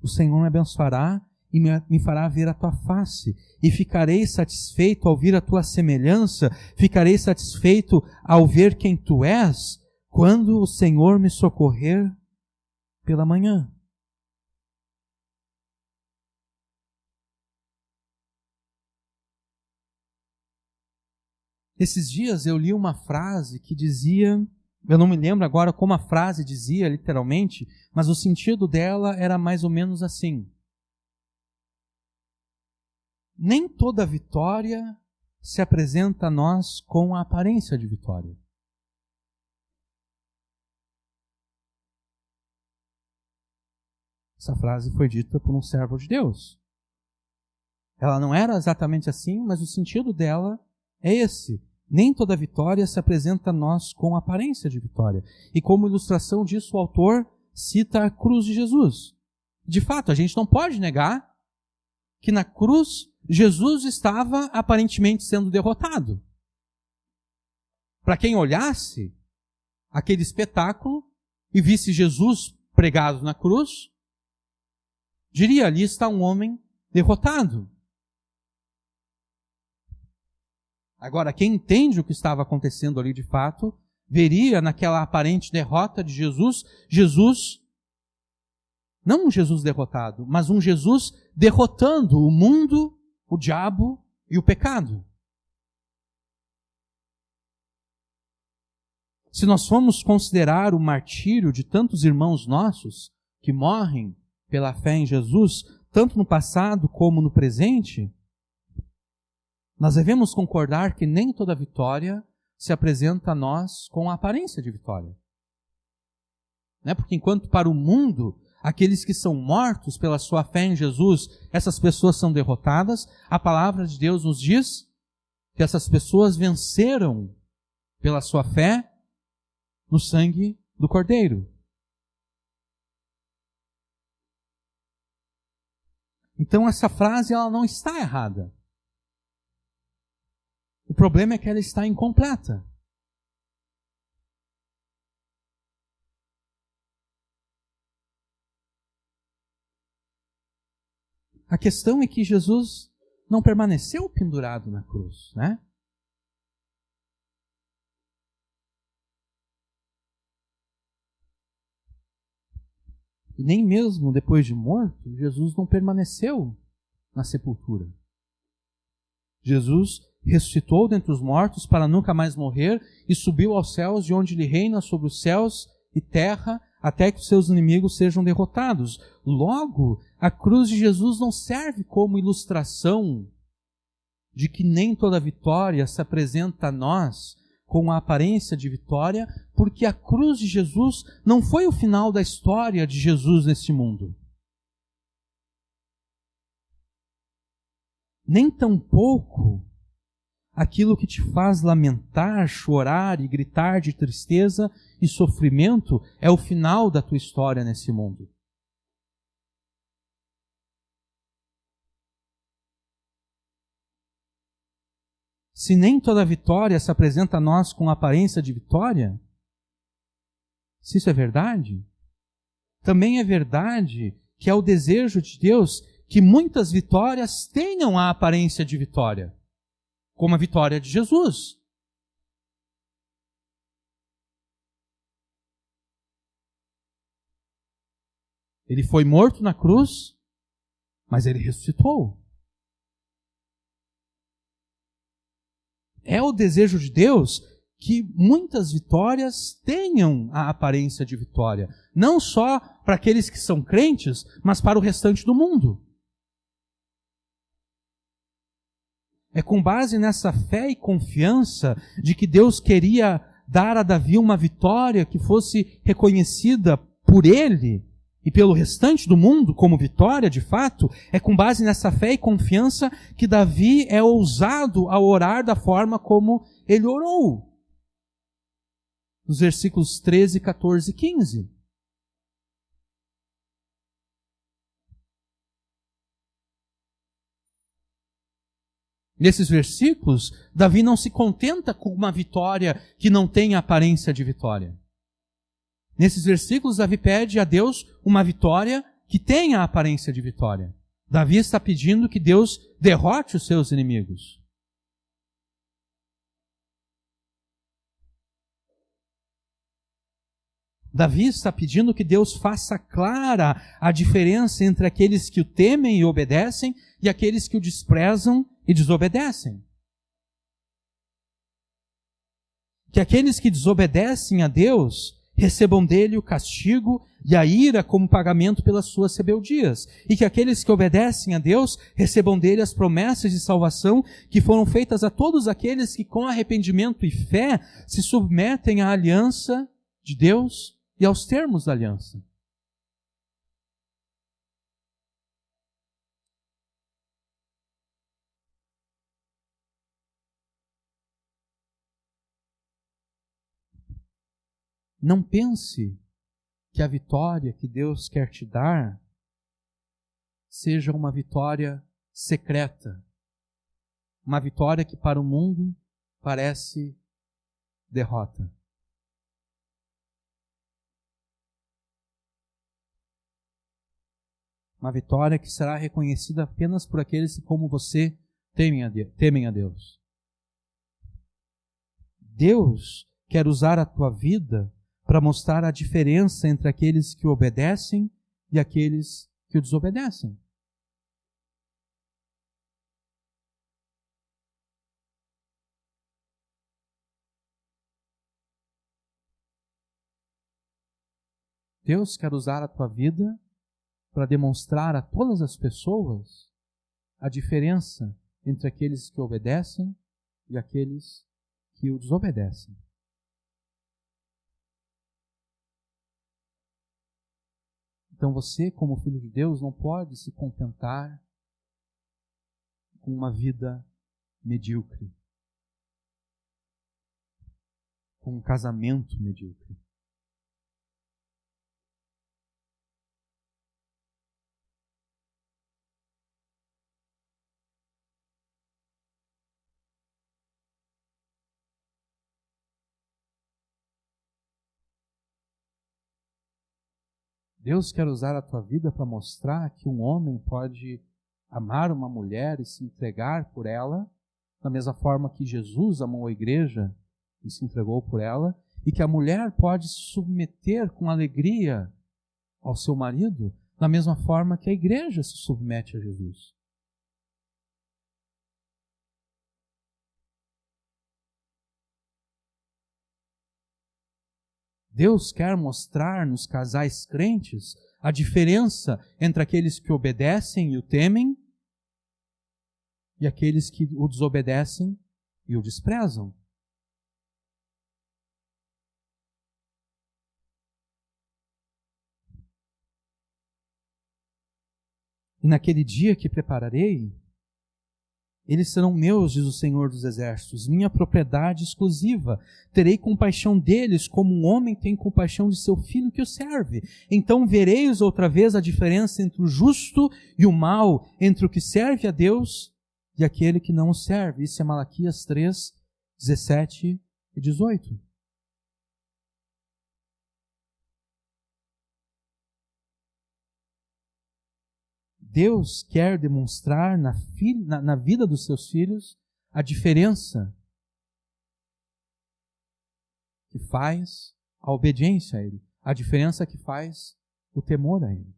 o Senhor me abençoará e me fará ver a tua face, e ficarei satisfeito ao ver a tua semelhança, ficarei satisfeito ao ver quem tu és, quando o Senhor me socorrer pela manhã. Esses dias eu li uma frase que dizia, eu não me lembro agora como a frase dizia literalmente, mas o sentido dela era mais ou menos assim: nem toda vitória se apresenta a nós com a aparência de vitória. Essa frase foi dita por um servo de Deus. Ela não era exatamente assim, mas o sentido dela é esse. Nem toda vitória se apresenta a nós com aparência de vitória. E como ilustração disso, o autor cita a cruz de Jesus. De fato, a gente não pode negar que na cruz Jesus estava aparentemente sendo derrotado. Para quem olhasse aquele espetáculo e visse Jesus pregado na cruz, diria: ali está um homem derrotado. Agora, quem entende o que estava acontecendo ali de fato, veria naquela aparente derrota de Jesus, não um Jesus derrotado, mas um Jesus derrotando o mundo, o diabo e o pecado. Se nós formos considerar o martírio de tantos irmãos nossos que morrem pela fé em Jesus, tanto no passado como no presente, nós devemos concordar que nem toda vitória se apresenta a nós com a aparência de vitória. Né? Porque enquanto para o mundo aqueles que são mortos pela sua fé em Jesus, essas pessoas são derrotadas. A palavra de Deus nos diz que essas pessoas venceram pela sua fé no sangue do Cordeiro. Então essa frase ela não está errada. O problema é que ela está incompleta. A questão é que Jesus não permaneceu pendurado na cruz, né? E nem mesmo depois de morto, Jesus não permaneceu na sepultura. Jesus ressuscitou dentre os mortos para nunca mais morrer e subiu aos céus, de onde ele reina sobre os céus e terra, até que os seus inimigos sejam derrotados. Logo, a cruz de Jesus não serve como ilustração de que nem toda vitória se apresenta a nós com a aparência de vitória, porque a cruz de Jesus não foi o final da história de Jesus neste mundo. Nem tampouco aquilo que te faz lamentar, chorar e gritar de tristeza e sofrimento é o final da tua história nesse mundo. Se nem toda vitória se apresenta a nós com aparência de vitória, se isso é verdade, também é verdade que é o desejo de Deus que muitas vitórias tenham a aparência de vitória, como a vitória de Jesus. Ele foi morto na cruz, mas ele ressuscitou. É o desejo de Deus que muitas vitórias tenham a aparência de vitória. Não só para aqueles que são crentes, mas para o restante do mundo. É com base nessa fé e confiança de que Deus queria dar a Davi uma vitória que fosse reconhecida por ele e pelo restante do mundo como vitória de fato, é com base nessa fé e confiança que Davi é ousado a orar da forma como ele orou. Nos versículos 13, 14 e 15. Nesses versículos, Davi não se contenta com uma vitória que não tem aparência de vitória. Nesses versículos, Davi pede a Deus uma vitória que tenha a aparência de vitória. Davi está pedindo que Deus derrote os seus inimigos. Davi está pedindo que Deus faça clara a diferença entre aqueles que o temem e obedecem e aqueles que o desprezam e desobedecem. Que aqueles que desobedecem a Deus recebam dele o castigo e a ira como pagamento pelas suas rebeldias. E que aqueles que obedecem a Deus recebam dele as promessas de salvação que foram feitas a todos aqueles que com arrependimento e fé se submetem à aliança de Deus e aos termos da aliança. Não pense que a vitória que Deus quer te dar seja uma vitória secreta. Uma vitória que para o mundo parece derrota. Uma vitória que será reconhecida apenas por aqueles que, como você, temem a Deus. Deus quer usar a tua vida para mostrar a diferença entre aqueles que o obedecem e aqueles que o desobedecem. Deus quer usar a tua vida para demonstrar a todas as pessoas a diferença entre aqueles que obedecem e aqueles que o desobedecem. Então você, como filho de Deus, não pode se contentar com uma vida medíocre, com um casamento medíocre. Deus quer usar a tua vida para mostrar que um homem pode amar uma mulher e se entregar por ela, da mesma forma que Jesus amou a igreja e se entregou por ela, e que a mulher pode se submeter com alegria ao seu marido, da mesma forma que a igreja se submete a Jesus. Deus quer mostrar nos casais crentes a diferença entre aqueles que obedecem e o temem e aqueles que o desobedecem e o desprezam. E naquele dia que prepararei, eles serão meus, diz o Senhor dos Exércitos, minha propriedade exclusiva. Terei compaixão deles como um homem tem compaixão de seu filho que o serve. Então vereis outra vez a diferença entre o justo e o mau, entre o que serve a Deus e aquele que não o serve. Isso é Malaquias 3, 17 e 18. Deus quer demonstrar na vida dos seus filhos a diferença que faz a obediência a Ele, a diferença que faz o temor a Ele.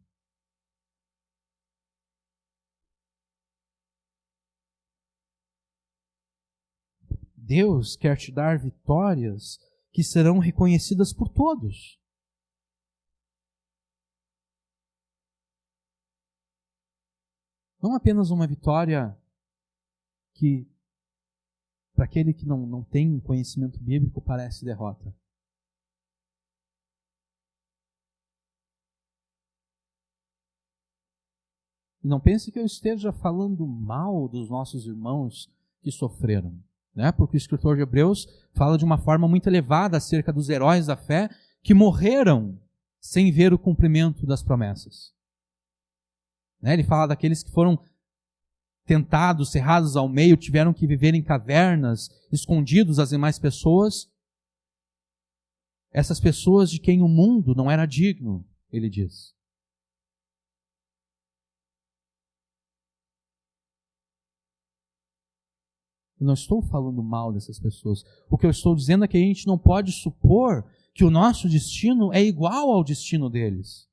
Deus quer te dar vitórias que serão reconhecidas por todos. Não apenas uma vitória que, para aquele que não tem conhecimento bíblico, parece derrota. E não pense que eu esteja falando mal dos nossos irmãos que sofreram, né? Porque o escritor de Hebreus fala de uma forma muito elevada acerca dos heróis da fé que morreram sem ver o cumprimento das promessas. Ele fala daqueles que foram tentados, cerrados ao meio, tiveram que viver em cavernas, escondidos das demais pessoas. Essas pessoas de quem o mundo não era digno, ele diz. Eu não estou falando mal dessas pessoas. O que eu estou dizendo é que a gente não pode supor que o nosso destino é igual ao destino deles.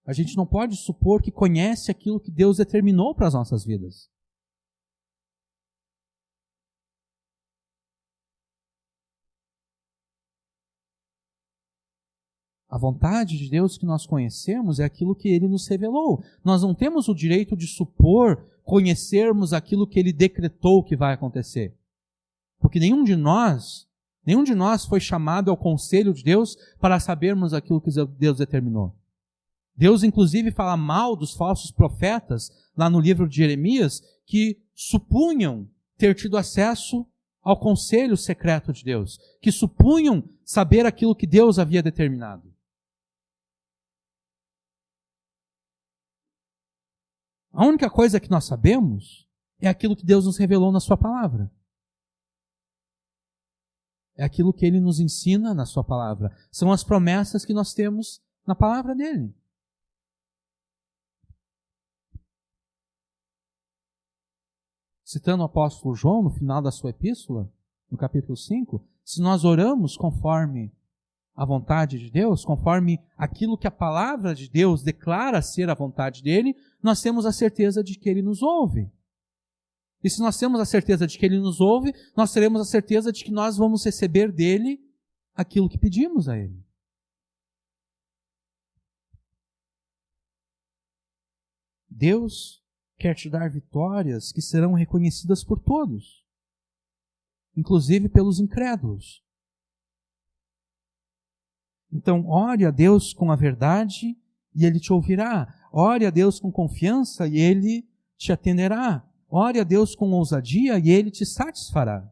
A gente não pode supor que conhece aquilo que Deus determinou para as nossas vidas. A vontade de Deus que nós conhecemos é aquilo que Ele nos revelou. Nós não temos o direito de supor conhecermos aquilo que Ele decretou que vai acontecer. Porque nenhum de nós foi chamado ao conselho de Deus para sabermos aquilo que Deus determinou. Deus, inclusive, fala mal dos falsos profetas, lá no livro de Jeremias, que supunham ter tido acesso ao conselho secreto de Deus, que supunham saber aquilo que Deus havia determinado. A única coisa que nós sabemos é aquilo que Deus nos revelou na sua palavra. É aquilo que Ele nos ensina na sua palavra. São as promessas que nós temos na palavra dEle. Citando o apóstolo João, no final da sua epístola, no capítulo 5, se nós oramos conforme a vontade de Deus, conforme aquilo que a palavra de Deus declara ser a vontade dele, nós temos a certeza de que Ele nos ouve. E se nós temos a certeza de que Ele nos ouve, nós teremos a certeza de que nós vamos receber dele aquilo que pedimos a Ele. Deus quer te dar vitórias que serão reconhecidas por todos, inclusive pelos incrédulos. Então, ore a Deus com a verdade e Ele te ouvirá. Ore a Deus com confiança e Ele te atenderá. Ore a Deus com ousadia e Ele te satisfará.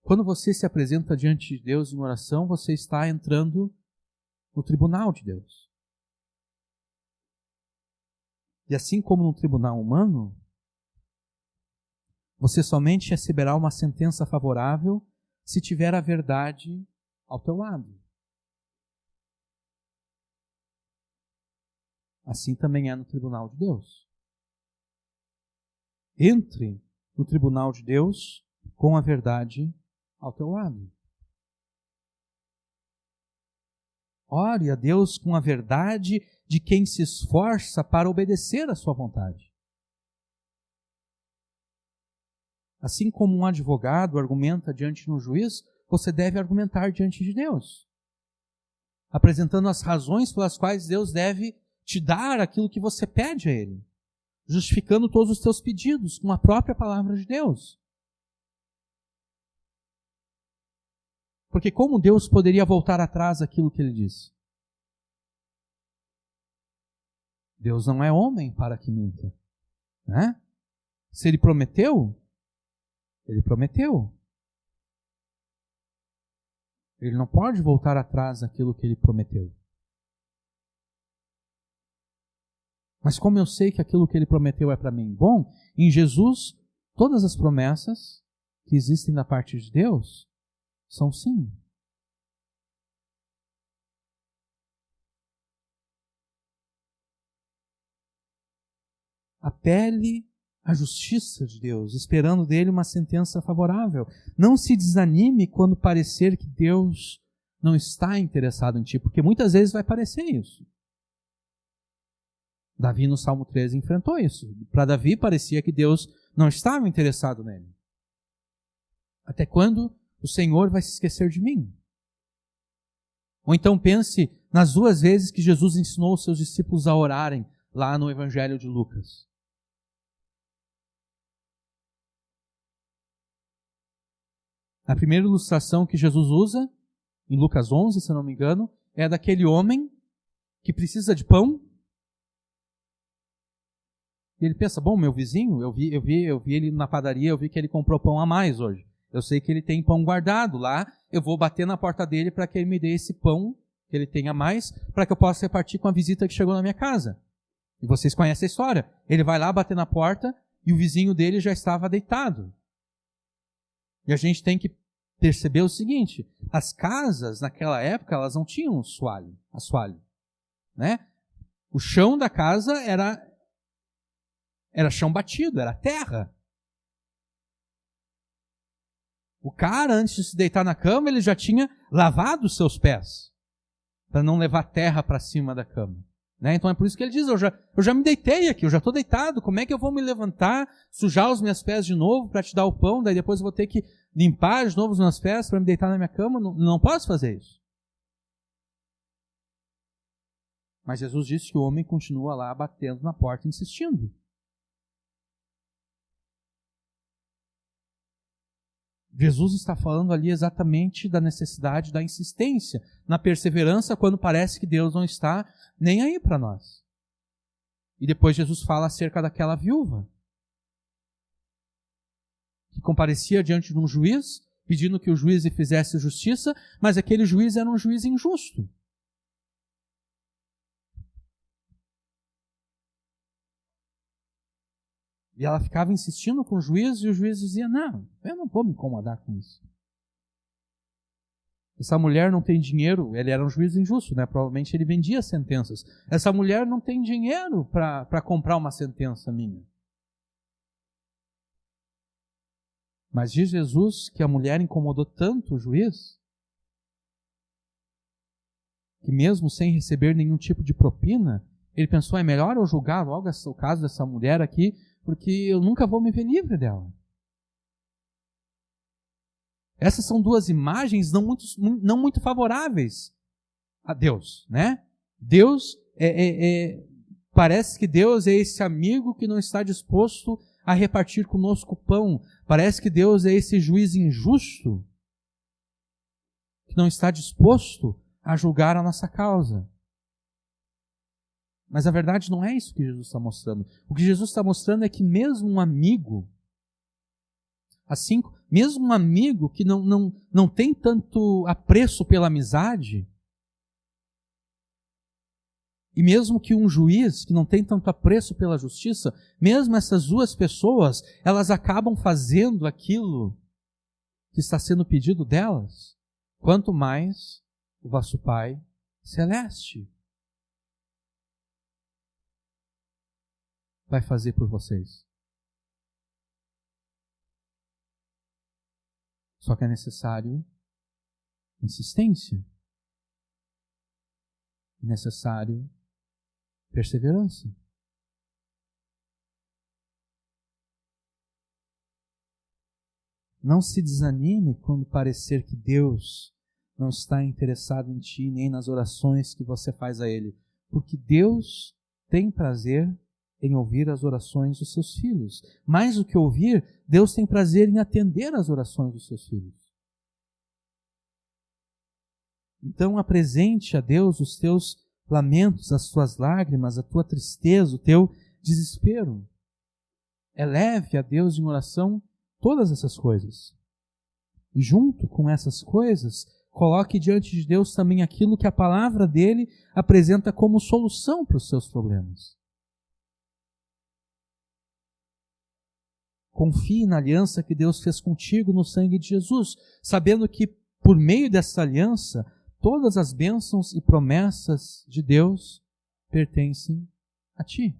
Quando você se apresenta diante de Deus em oração, você está entrando no tribunal de Deus. E assim como no tribunal humano, você somente receberá uma sentença favorável se tiver a verdade ao teu lado. Assim também é no tribunal de Deus. Entre no tribunal de Deus com a verdade ao teu lado. Ore a Deus com a verdade de quem se esforça para obedecer à sua vontade. Assim como um advogado argumenta diante de um juiz, você deve argumentar diante de Deus, apresentando as razões pelas quais Deus deve te dar aquilo que você pede a Ele, justificando todos os teus pedidos com a própria palavra de Deus. Porque como Deus poderia voltar atrás daquilo que Ele disse? Deus não é homem para que minta, né? Se Ele prometeu, Ele prometeu. Ele não pode voltar atrás daquilo que Ele prometeu. Mas como eu sei que aquilo que Ele prometeu é para mim bom, em Jesus, todas as promessas que existem da parte de Deus são sim. Apele à justiça de Deus, esperando dele uma sentença favorável. Não se desanime quando parecer que Deus não está interessado em ti, porque muitas vezes vai parecer isso. Davi no Salmo 13 enfrentou isso. Para Davi parecia que Deus não estava interessado nele. Até quando o Senhor vai se esquecer de mim? Ou então pense nas 2 vezes que Jesus ensinou os seus discípulos a orarem lá no Evangelho de Lucas. A primeira ilustração que Jesus usa, em Lucas 11, se eu não me engano, é daquele homem que precisa de pão. E ele pensa, bom, meu vizinho, eu vi ele na padaria, eu vi que ele comprou pão a mais hoje. Eu sei que ele tem pão guardado lá, eu vou bater na porta dele para que ele me dê esse pão que ele tem a mais, para que eu possa repartir com a visita que chegou na minha casa. E vocês conhecem a história. Ele vai lá bater na porta e o vizinho dele já estava deitado. E a gente tem que perceber o seguinte, as casas naquela época, elas não tinham assoalho, né? O chão da casa era chão batido, era terra. O cara, antes de se deitar na cama, ele já tinha lavado os seus pés, para não levar terra para cima da cama. Né? Então é por isso que ele diz, eu já me deitei aqui, eu já estou deitado, como é que eu vou me levantar, sujar os meus pés de novo para te dar o pão, daí depois eu vou ter que limpar de novo os meus pés para me deitar na minha cama? Não posso fazer isso. Mas Jesus disse que o homem continua lá batendo na porta, insistindo. Jesus está falando ali exatamente da necessidade da insistência, na perseverança, quando parece que Deus não está nem aí para nós. E depois Jesus fala acerca daquela viúva, que comparecia diante de um juiz, pedindo que o juiz lhe fizesse justiça, mas aquele juiz era um juiz injusto. E ela ficava insistindo com o juiz, e o juiz dizia, não, eu não vou me incomodar com isso. Essa mulher não tem dinheiro, ele era um juiz injusto, né? Provavelmente ele vendia sentenças. Essa mulher não tem dinheiro para comprar uma sentença minha. Mas diz Jesus que a mulher incomodou tanto o juiz, que mesmo sem receber nenhum tipo de propina, ele pensou, é melhor eu julgar logo o caso dessa mulher aqui, porque eu nunca vou me ver livre dela. Essas são 2 imagens não muito favoráveis a Deus, né? Deus Parece que Deus é esse amigo que não está disposto a repartir conosco o pão. Parece que Deus é esse juiz injusto que não está disposto a julgar a nossa causa. Mas a verdade não é isso que Jesus está mostrando. O que Jesus está mostrando é que mesmo um amigo, assim, mesmo um amigo que não tem tanto apreço pela amizade, e mesmo que um juiz que não tem tanto apreço pela justiça, mesmo essas duas pessoas, elas acabam fazendo aquilo que está sendo pedido delas, quanto mais o vosso Pai Celeste vai fazer por vocês. Só que é necessário insistência, é necessário perseverança. Não se desanime quando parecer que Deus não está interessado em ti, nem nas orações que você faz a Ele. Porque Deus tem prazer em ouvir as orações dos seus filhos. Mais do que ouvir, Deus tem prazer em atender às orações dos seus filhos. Então apresente a Deus os teus lamentos, as tuas lágrimas, a tua tristeza, o teu desespero. Eleve a Deus em oração todas essas coisas. E junto com essas coisas, coloque diante de Deus também aquilo que a palavra dele apresenta como solução para os seus problemas. Confie na aliança que Deus fez contigo no sangue de Jesus, sabendo que por meio dessa aliança, todas as bênçãos e promessas de Deus pertencem a ti.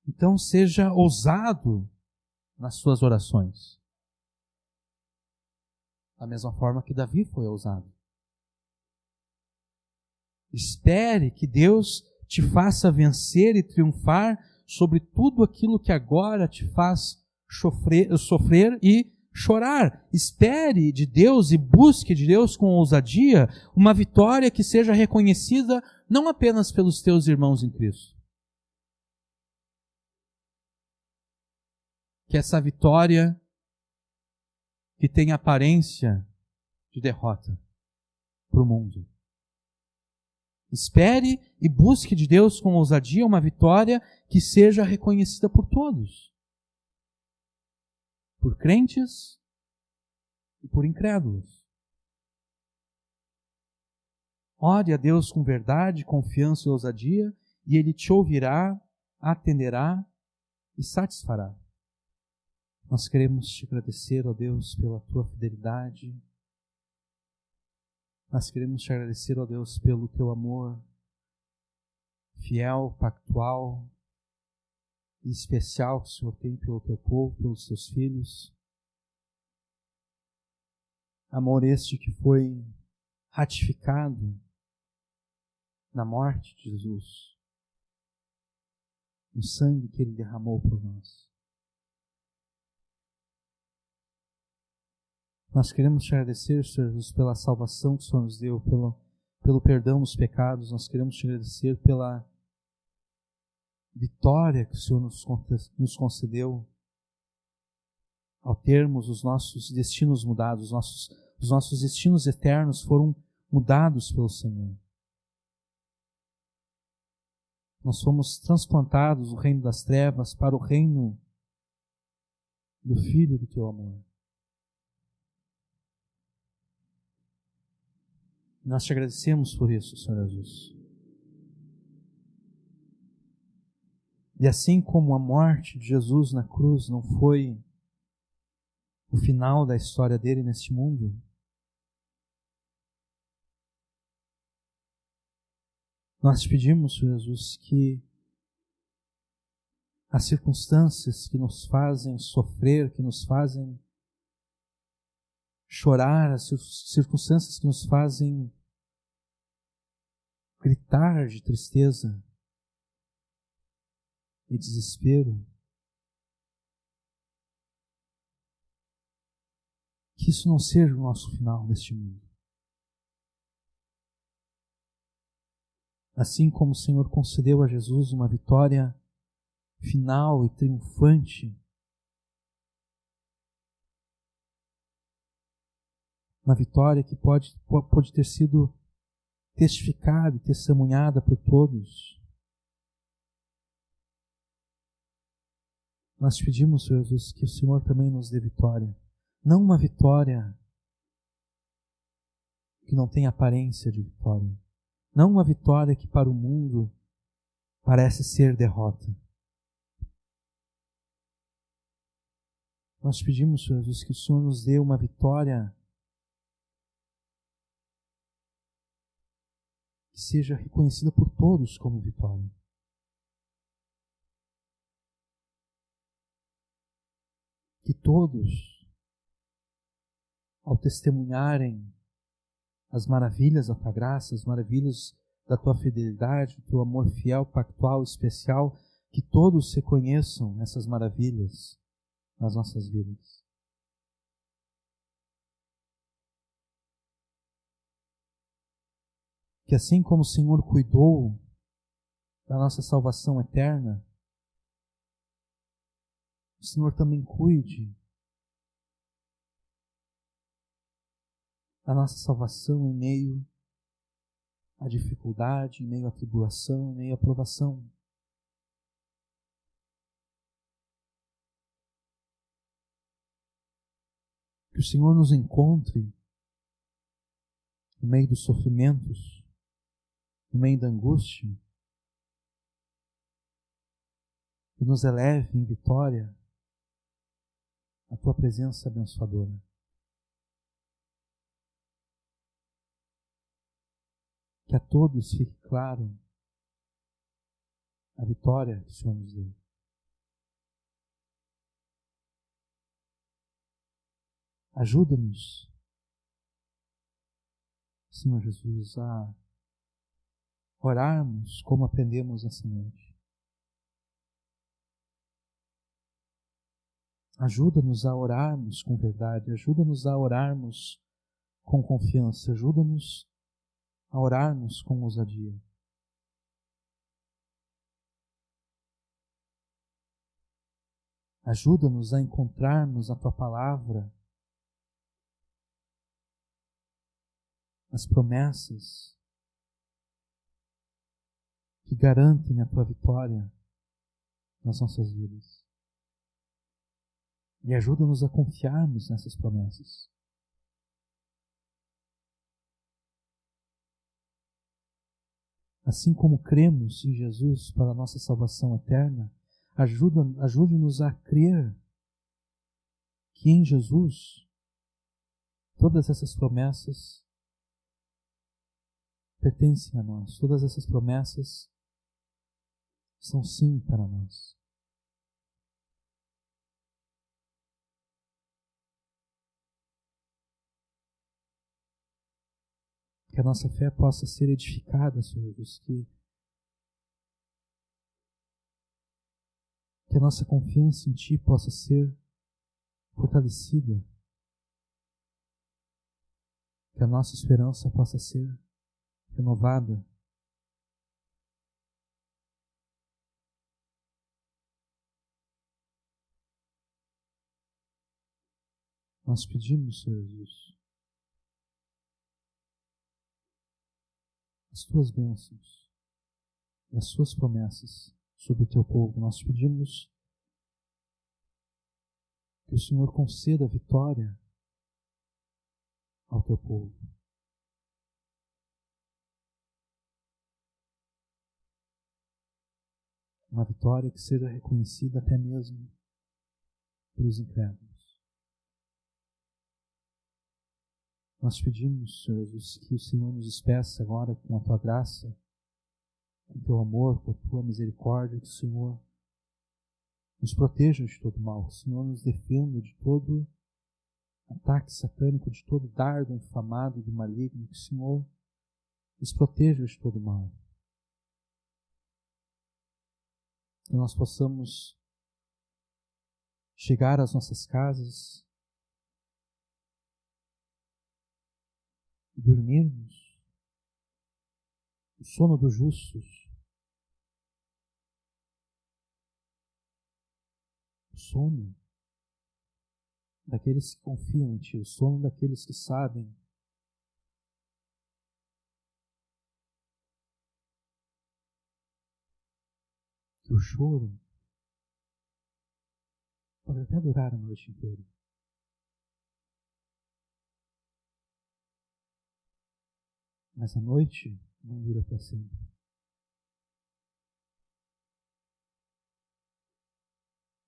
Então seja ousado nas suas orações. Da mesma forma que Davi foi ousado. Espere que Deus te faça vencer e triunfar sobre tudo aquilo que agora te faz sofrer e chorar. Espere de Deus e busque de Deus com ousadia uma vitória que seja reconhecida não apenas pelos teus irmãos em Cristo. Que essa vitória que tem aparência de derrota para o mundo. Espere e busque de Deus com ousadia uma vitória que seja reconhecida por todos. Por crentes e por incrédulos. Ore a Deus com verdade, confiança e ousadia, e Ele te ouvirá, atenderá e satisfará. Nós queremos te agradecer, ó Deus, pela tua fidelidade. Nós queremos te agradecer, ó Deus, pelo teu amor fiel, pactual e especial que o Senhor tem pelo teu povo, pelos teus filhos. Amor este que foi ratificado na morte de Jesus, no sangue que Ele derramou por nós. Nós queremos te agradecer, Senhor Jesus, pela salvação que o Senhor nos deu, pelo perdão dos pecados. Nós queremos te agradecer pela vitória que o Senhor nos concedeu ao termos os nossos destinos mudados. Os nossos destinos eternos foram mudados pelo Senhor. Nós fomos transplantados do reino das trevas para o reino do Filho do teu amor. Nós te agradecemos por isso, Senhor Jesus. E assim como a morte de Jesus na cruz não foi o final da história dele neste mundo, nós te pedimos, Senhor Jesus, que as circunstâncias que nos fazem sofrer, que nos fazem chorar, as circunstâncias que nos fazem gritar de tristeza e desespero, que isso não seja o nosso final neste mundo. Assim como o Senhor concedeu a Jesus uma vitória final e triunfante, uma vitória que pode ter sido testificada e testemunhada por todos. Nós te pedimos, Senhor Jesus, que o Senhor também nos dê vitória. Não uma vitória que não tem aparência de vitória. Não uma vitória que para o mundo parece ser derrota. Nós te pedimos, Senhor Jesus, que o Senhor nos dê uma vitória que seja reconhecida por todos como vitória. Que todos, ao testemunharem as maravilhas da tua graça, as maravilhas da tua fidelidade, do teu amor fiel, pactual, especial, que todos reconheçam essas maravilhas nas nossas vidas. Que assim como o Senhor cuidou da nossa salvação eterna, o Senhor também cuide da nossa salvação em meio à dificuldade, em meio à tribulação, em meio à provação. Que o Senhor nos encontre no meio dos sofrimentos, no meio da angústia, e nos eleve em vitória a tua presença abençoadora. Que a todos fique claro a vitória que o Senhor nos deu. Ajuda-nos, Senhor Jesus, a orarmos como aprendemos essa noite. Ajuda-nos a orarmos com verdade, ajuda-nos a orarmos com confiança, ajuda-nos a orarmos com ousadia. Ajuda-nos a encontrarmos na tua palavra as promessas que garantem a tua vitória nas nossas vidas. E ajuda-nos a confiarmos nessas promessas. Assim como cremos em Jesus para a nossa salvação eterna, ajude-nos a crer que em Jesus todas essas promessas pertencem a nós. Todas essas promessas são sim para nós. Que a nossa fé possa ser edificada, Senhor Jesus, que a nossa confiança em Ti possa ser fortalecida, que a nossa esperança possa ser renovada. Nós pedimos, Senhor Jesus, as Tuas bênçãos e as Suas promessas sobre o Teu povo. Nós pedimos que o Senhor conceda vitória ao Teu povo. Uma vitória que seja reconhecida até mesmo pelos incrédulos. Nós pedimos, Senhor Jesus, que o Senhor nos despeça agora com a Tua graça, com o Teu amor, com a Tua misericórdia, que o Senhor nos proteja de todo mal, que o Senhor nos defenda de todo ataque satânico, de todo dardo inflamado do maligno, que o Senhor nos proteja de todo mal. Que nós possamos chegar às nossas casas e dormirmos o sono dos justos, o sono daqueles que confiam em Ti, o sono daqueles que sabem que o choro pode até durar a noite inteira, mas a noite não dura para sempre.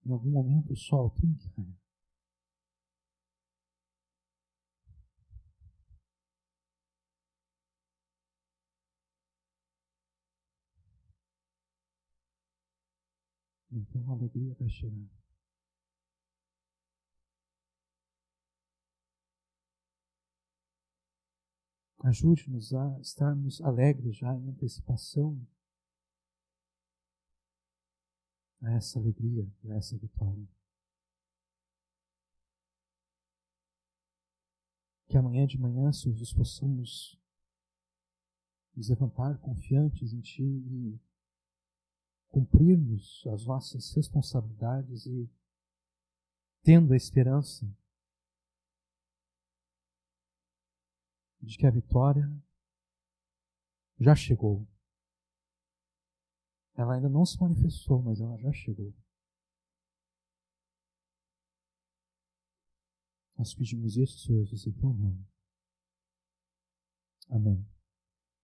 Em algum momento o sol tem que raiar. Então a alegria vai chegar. Ajude-nos a estarmos alegres já em antecipação a essa alegria, a essa vitória. Que amanhã de manhã, Senhor, nós possamos nos levantar confiantes em Ti e cumprirmos as nossas responsabilidades e tendo a esperança de que a vitória já chegou. Ela ainda não se manifestou, mas ela já chegou. Nós pedimos isso, Senhor Jesus, em Teu nome. Amém.